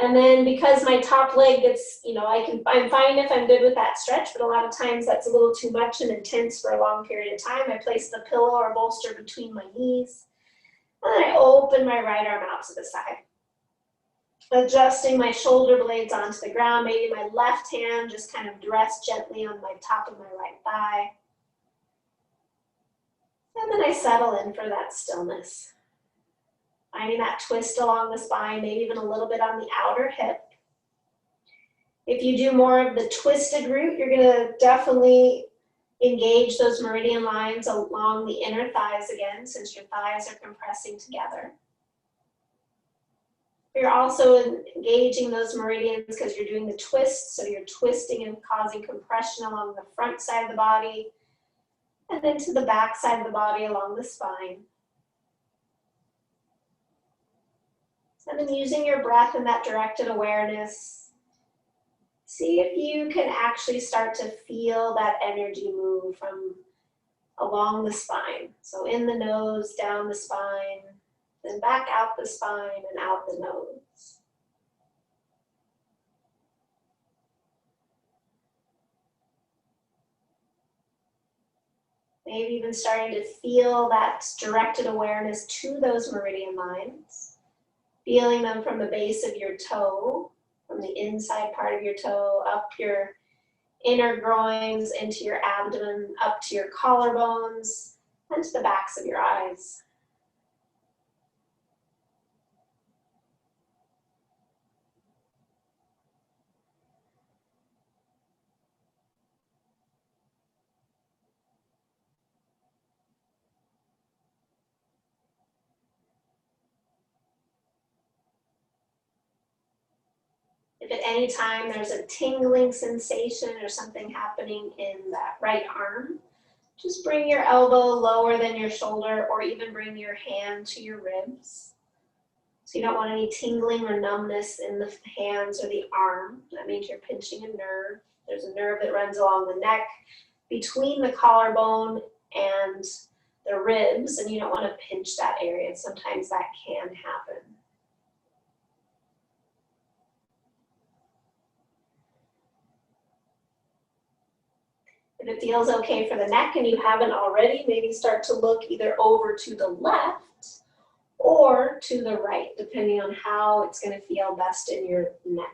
And then because my top leg gets, I'm fine if I'm good with that stretch, but a lot of times that's a little too much and intense for a long period of time. I place the pillow or bolster between my knees, and then I open my right arm out to the side. Adjusting my shoulder blades onto the ground, maybe my left hand just kind of rests gently on my top of my right thigh. And then I settle in for that stillness. Finding that twist along the spine, maybe even a little bit on the outer hip. If you do more of the twisted route, you're gonna definitely engage those meridian lines along the inner thighs again, since your thighs are compressing together. You're also engaging those meridians because you're doing the twist, so you're twisting and causing compression along the front side of the body, and then to the back side of the body along the spine. And then using your breath and that directed awareness, see if you can actually start to feel that energy move from along the spine. So in the nose, down the spine, then back out the spine and out the nose. Maybe even starting to feel that directed awareness to those meridian lines. Feeling them from the base of your toe, from the inside part of your toe, up your inner groins, into your abdomen, up to your collarbones, and to the backs of your eyes. If at any time there's a tingling sensation or something happening in that right arm, just bring your elbow lower than your shoulder or even bring your hand to your ribs. So you don't want any tingling or numbness in the hands or the arm. That means you're pinching a nerve. There's a nerve that runs along the neck between the collarbone and the ribs, and you don't want to pinch that area. Sometimes that can happen. If it feels okay for the neck and you haven't already, maybe start to look either over to the left or to the right, depending on how it's going to feel best in your neck.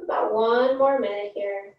About 1 more minute here.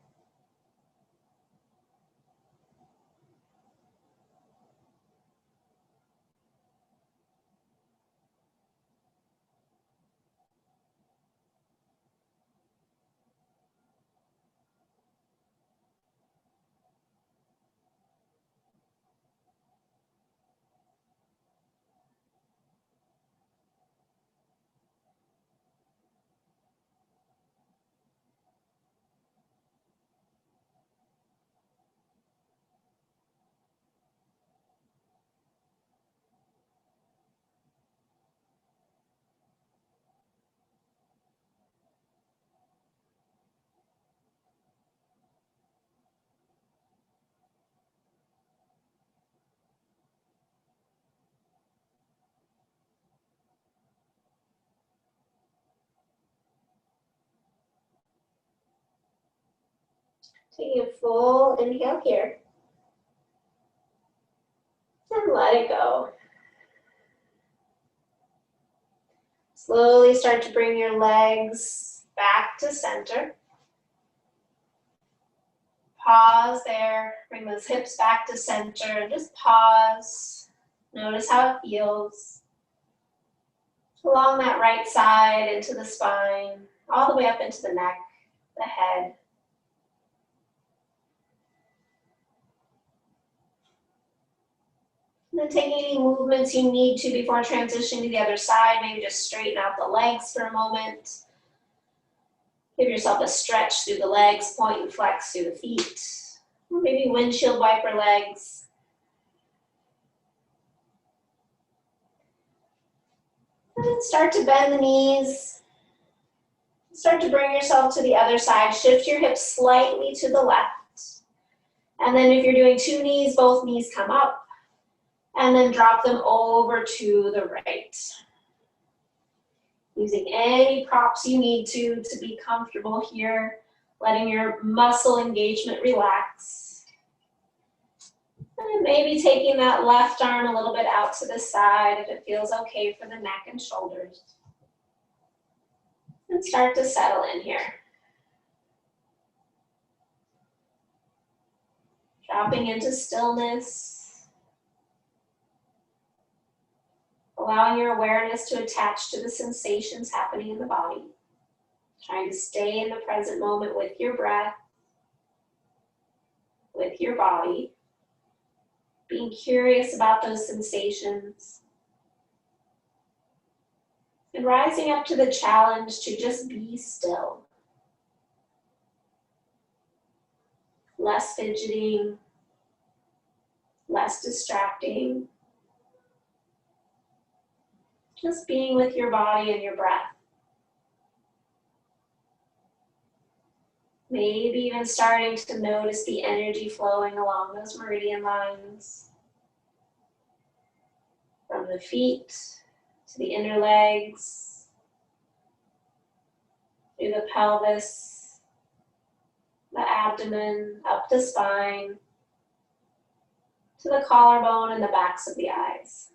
Taking a full inhale here. And let it go. Slowly start to bring your legs back to center. Pause there. Bring those hips back to center. Just pause. Notice how it feels. Along that right side, into the spine, all the way up into the neck, the head. And then take any movements you need to before transitioning to the other side. Maybe just straighten out the legs for a moment. Give yourself a stretch through the legs, point and flex through the feet. Or maybe windshield wiper legs. And start to bend the knees. Start to bring yourself to the other side. Shift your hips slightly to the left. And then if you're doing two knees, both knees come up. And then drop them over to the right. Using any props you need to be comfortable here. Letting your muscle engagement relax. And then maybe taking that left arm a little bit out to the side if it feels okay for the neck and shoulders. And start to settle in here. Dropping into stillness. Allowing your awareness to attach to the sensations happening in the body. Trying to stay in the present moment with your breath, with your body. Being curious about those sensations. And rising up to the challenge to just be still. Less fidgeting, less distracting. Just being with your body and your breath. Maybe even starting to notice the energy flowing along those meridian lines. From the feet to the inner legs, through the pelvis, the abdomen, up the spine, to the collarbone and the backs of the eyes.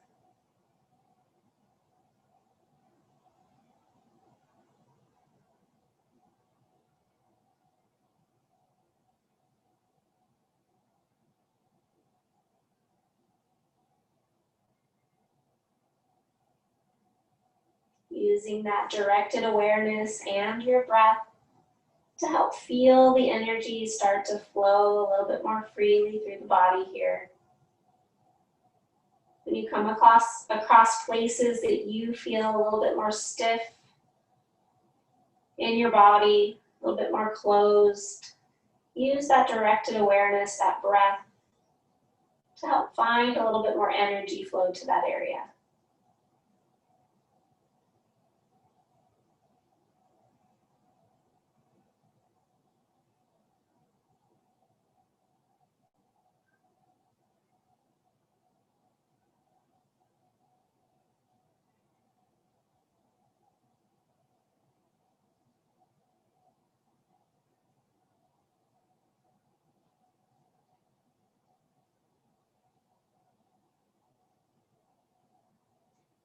Using that directed awareness and your breath to help feel the energy start to flow a little bit more freely through the body here. When you come across places that you feel a little bit more stiff in your body, a little bit more closed, use that directed awareness, that breath, to help find a little bit more energy flow to that area.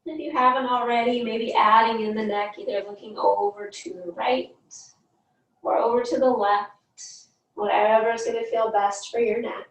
If you haven't already, maybe adding in the neck, either looking over to the right or over to the left, whatever is going to feel best for your neck.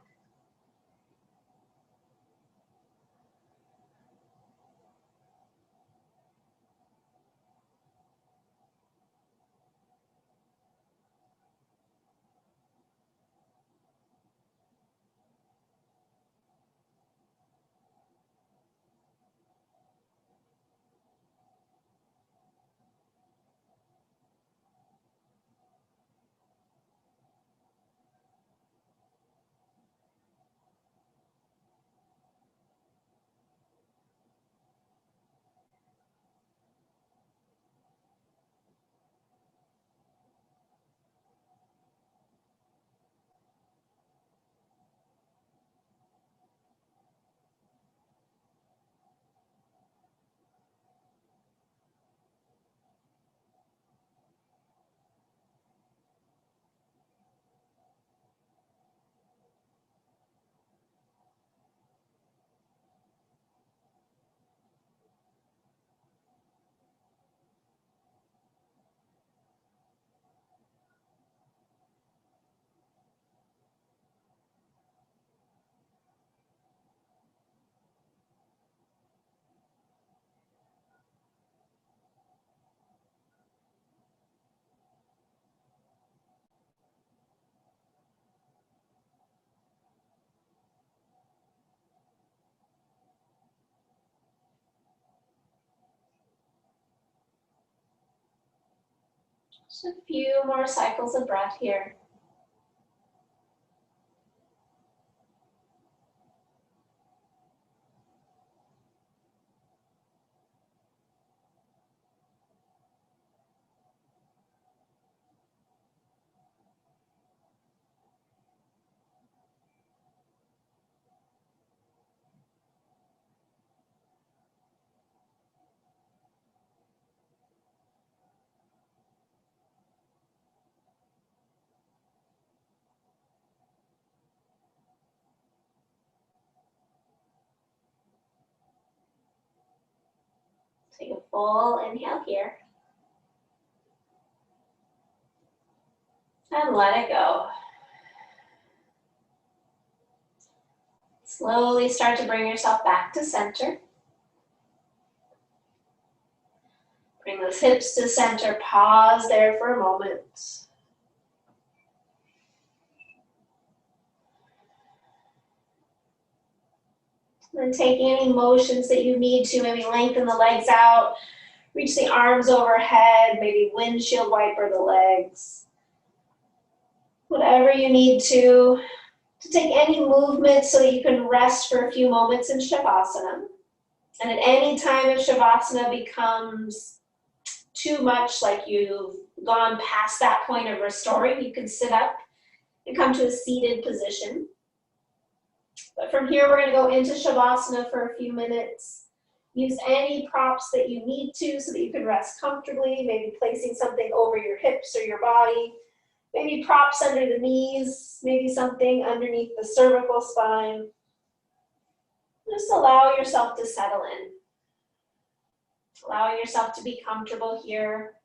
Just a few more cycles of breath here. Take a full inhale here. And let it go. Slowly start to bring yourself back to center. Bring those hips to center. Pause there for a moment. And then taking any motions that you need to, maybe lengthen the legs out, reach the arms overhead, maybe windshield wiper the legs. Whatever you need to take any movement so that you can rest for a few moments in Shavasana. And at any time if Shavasana becomes too much, like you've gone past that point of restoring, you can sit up and come to a seated position. But from here, we're going to go into Shavasana for a few minutes. Use any props that you need to so that you can rest comfortably, maybe placing something over your hips or your body, maybe props under the knees, maybe something underneath the cervical spine. Just allow yourself to settle in. Allowing yourself to be comfortable here.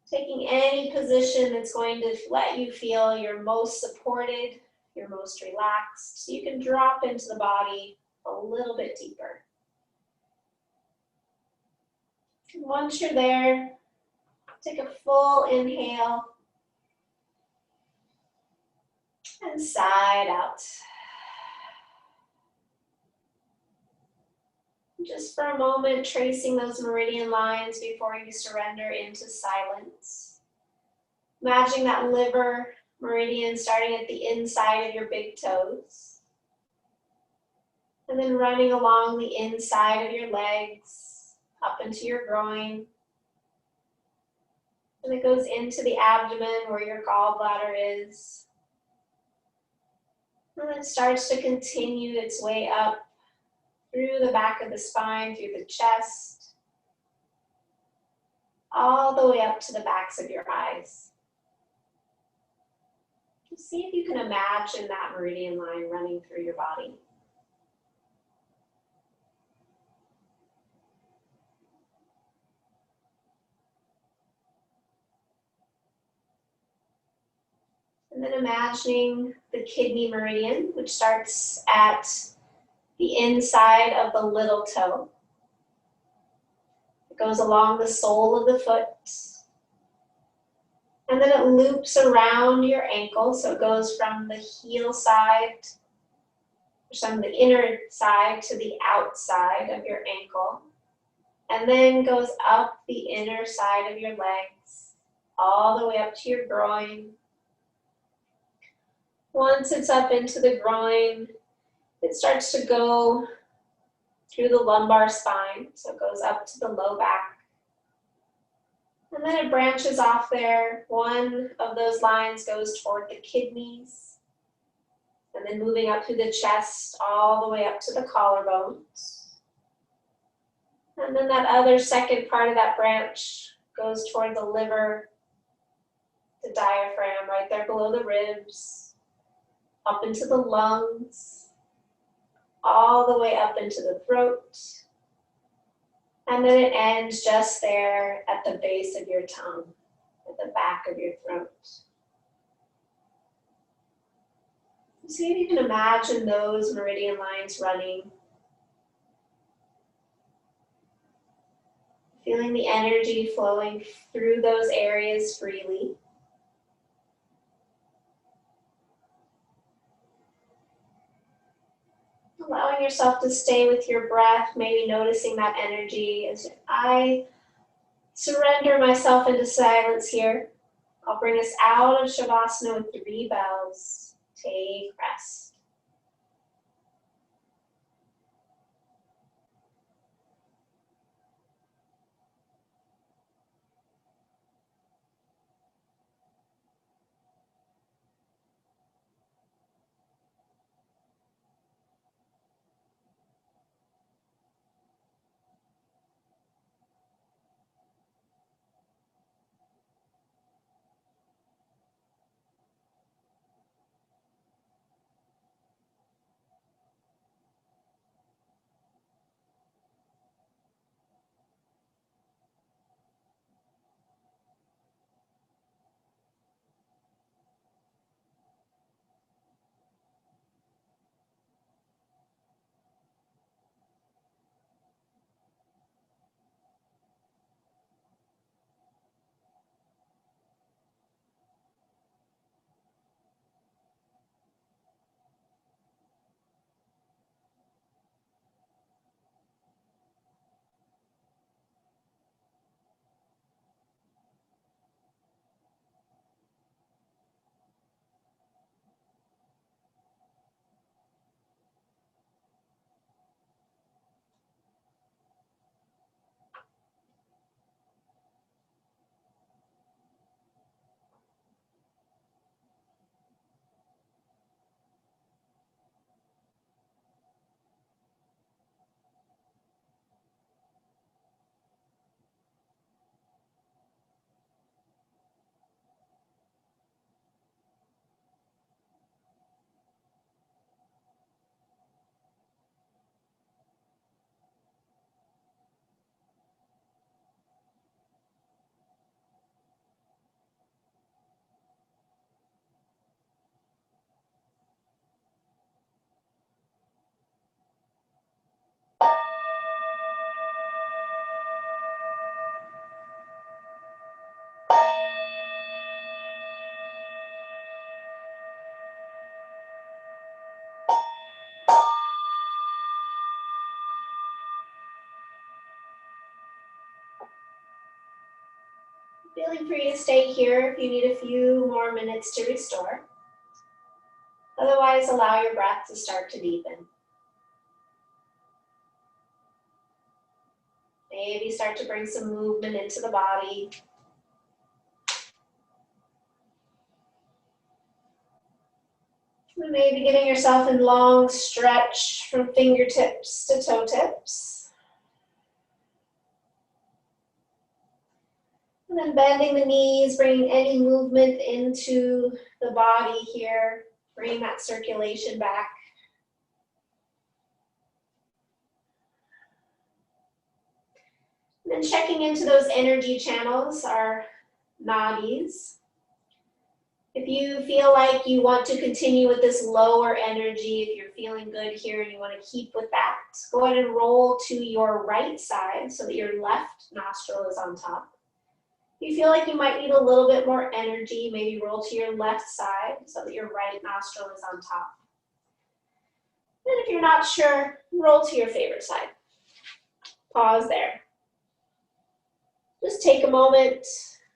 Taking any position that's going to let you feel your most supported, your most relaxed, so you can drop into the body a little bit deeper. And once you're there, take a full inhale and side out. Just for a moment, tracing those meridian lines before you surrender into silence. Imagining that liver meridian starting at the inside of your big toes. And then running along the inside of your legs, up into your groin. And it goes into the abdomen where your gallbladder is. And then starts to continue its way up through the back of the spine, through the chest, all the way up to the backs of your eyes. Just see if you can imagine that meridian line running through your body. And then imagining the kidney meridian, which starts at the inside of the little toe. It goes along the sole of the foot. And then it loops around your ankle. So it goes from the heel side, from the inner side to the outside of your ankle. And then goes up the inner side of your legs, all the way up to your groin. Once it's up into the groin, it starts to go through the lumbar spine, so it goes up to the low back. And then it branches off there. One of those lines goes toward the kidneys, and then moving up through the chest all the way up to the collarbones. And then that other second part of that branch goes toward the liver, the diaphragm, right there below the ribs, up into the lungs, all the way up into the throat. And then it ends just there at the base of your tongue, at the back of your throat. See if you can imagine those meridian lines running. Feeling the energy flowing through those areas freely. Allowing yourself to stay with your breath, maybe noticing that energy as I surrender myself into silence here. I'll bring us out of Shavasana with 3 bows. Take rest. Feeling free to stay here if you need a few more minutes to restore. Otherwise, allow your breath to start to deepen. Maybe start to bring some movement into the body. And maybe getting yourself in long stretch from fingertips to toe tips. And then bending the knees, bringing any movement into the body here, bringing that circulation back. And then checking into those energy channels, our nadis. If you feel like you want to continue with this lower energy, if you're feeling good here and you want to keep with that, go ahead and roll to your right side so that your left nostril is on top. If you feel like you might need a little bit more energy, maybe roll to your left side so that your right nostril is on top. And if you're not sure, roll to your favorite side. Pause there. Just take a moment,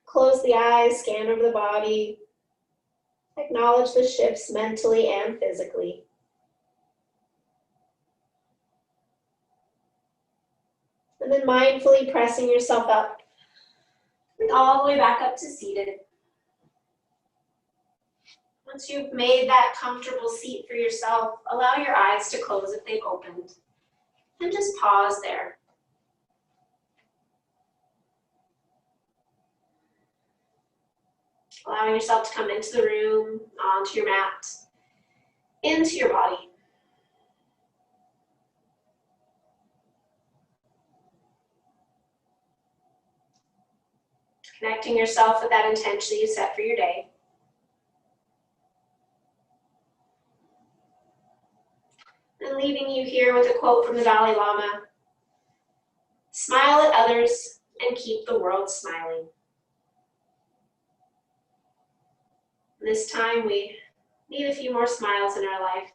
close the eyes, scan over the body, acknowledge the shifts mentally and physically. And then mindfully pressing yourself up and all the way back up to seated. Once you've made that comfortable seat for yourself, allow your eyes to close if they've opened. And just pause there. Allowing yourself to come into the room, onto your mat, into your body. Connecting yourself with that intention you set for your day. And leaving you here with a quote from the Dalai Lama. Smile at others and keep the world smiling. This time we need a few more smiles in our life,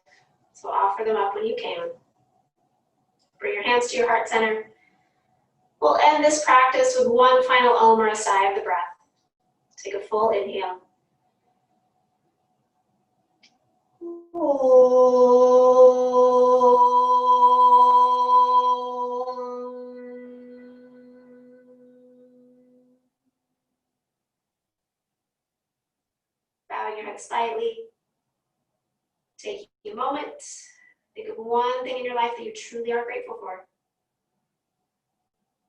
so offer them up when you can. Bring your hands to your heart center. We'll end this practice with one final Om or a sigh of the breath. Take a full inhale. Bowing your head slightly. Take a moment. Think of one thing in your life that you truly are grateful for.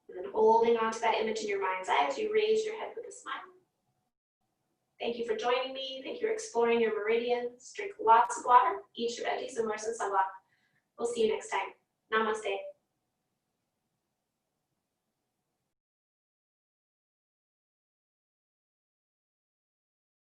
And then holding on to that image in your mind's eye as you raise your head with a smile. Thank you for joining me. Thank you for exploring your meridians. Drink lots of water, eat your veggies, and wear some sunblock. We'll see you next time. Namaste.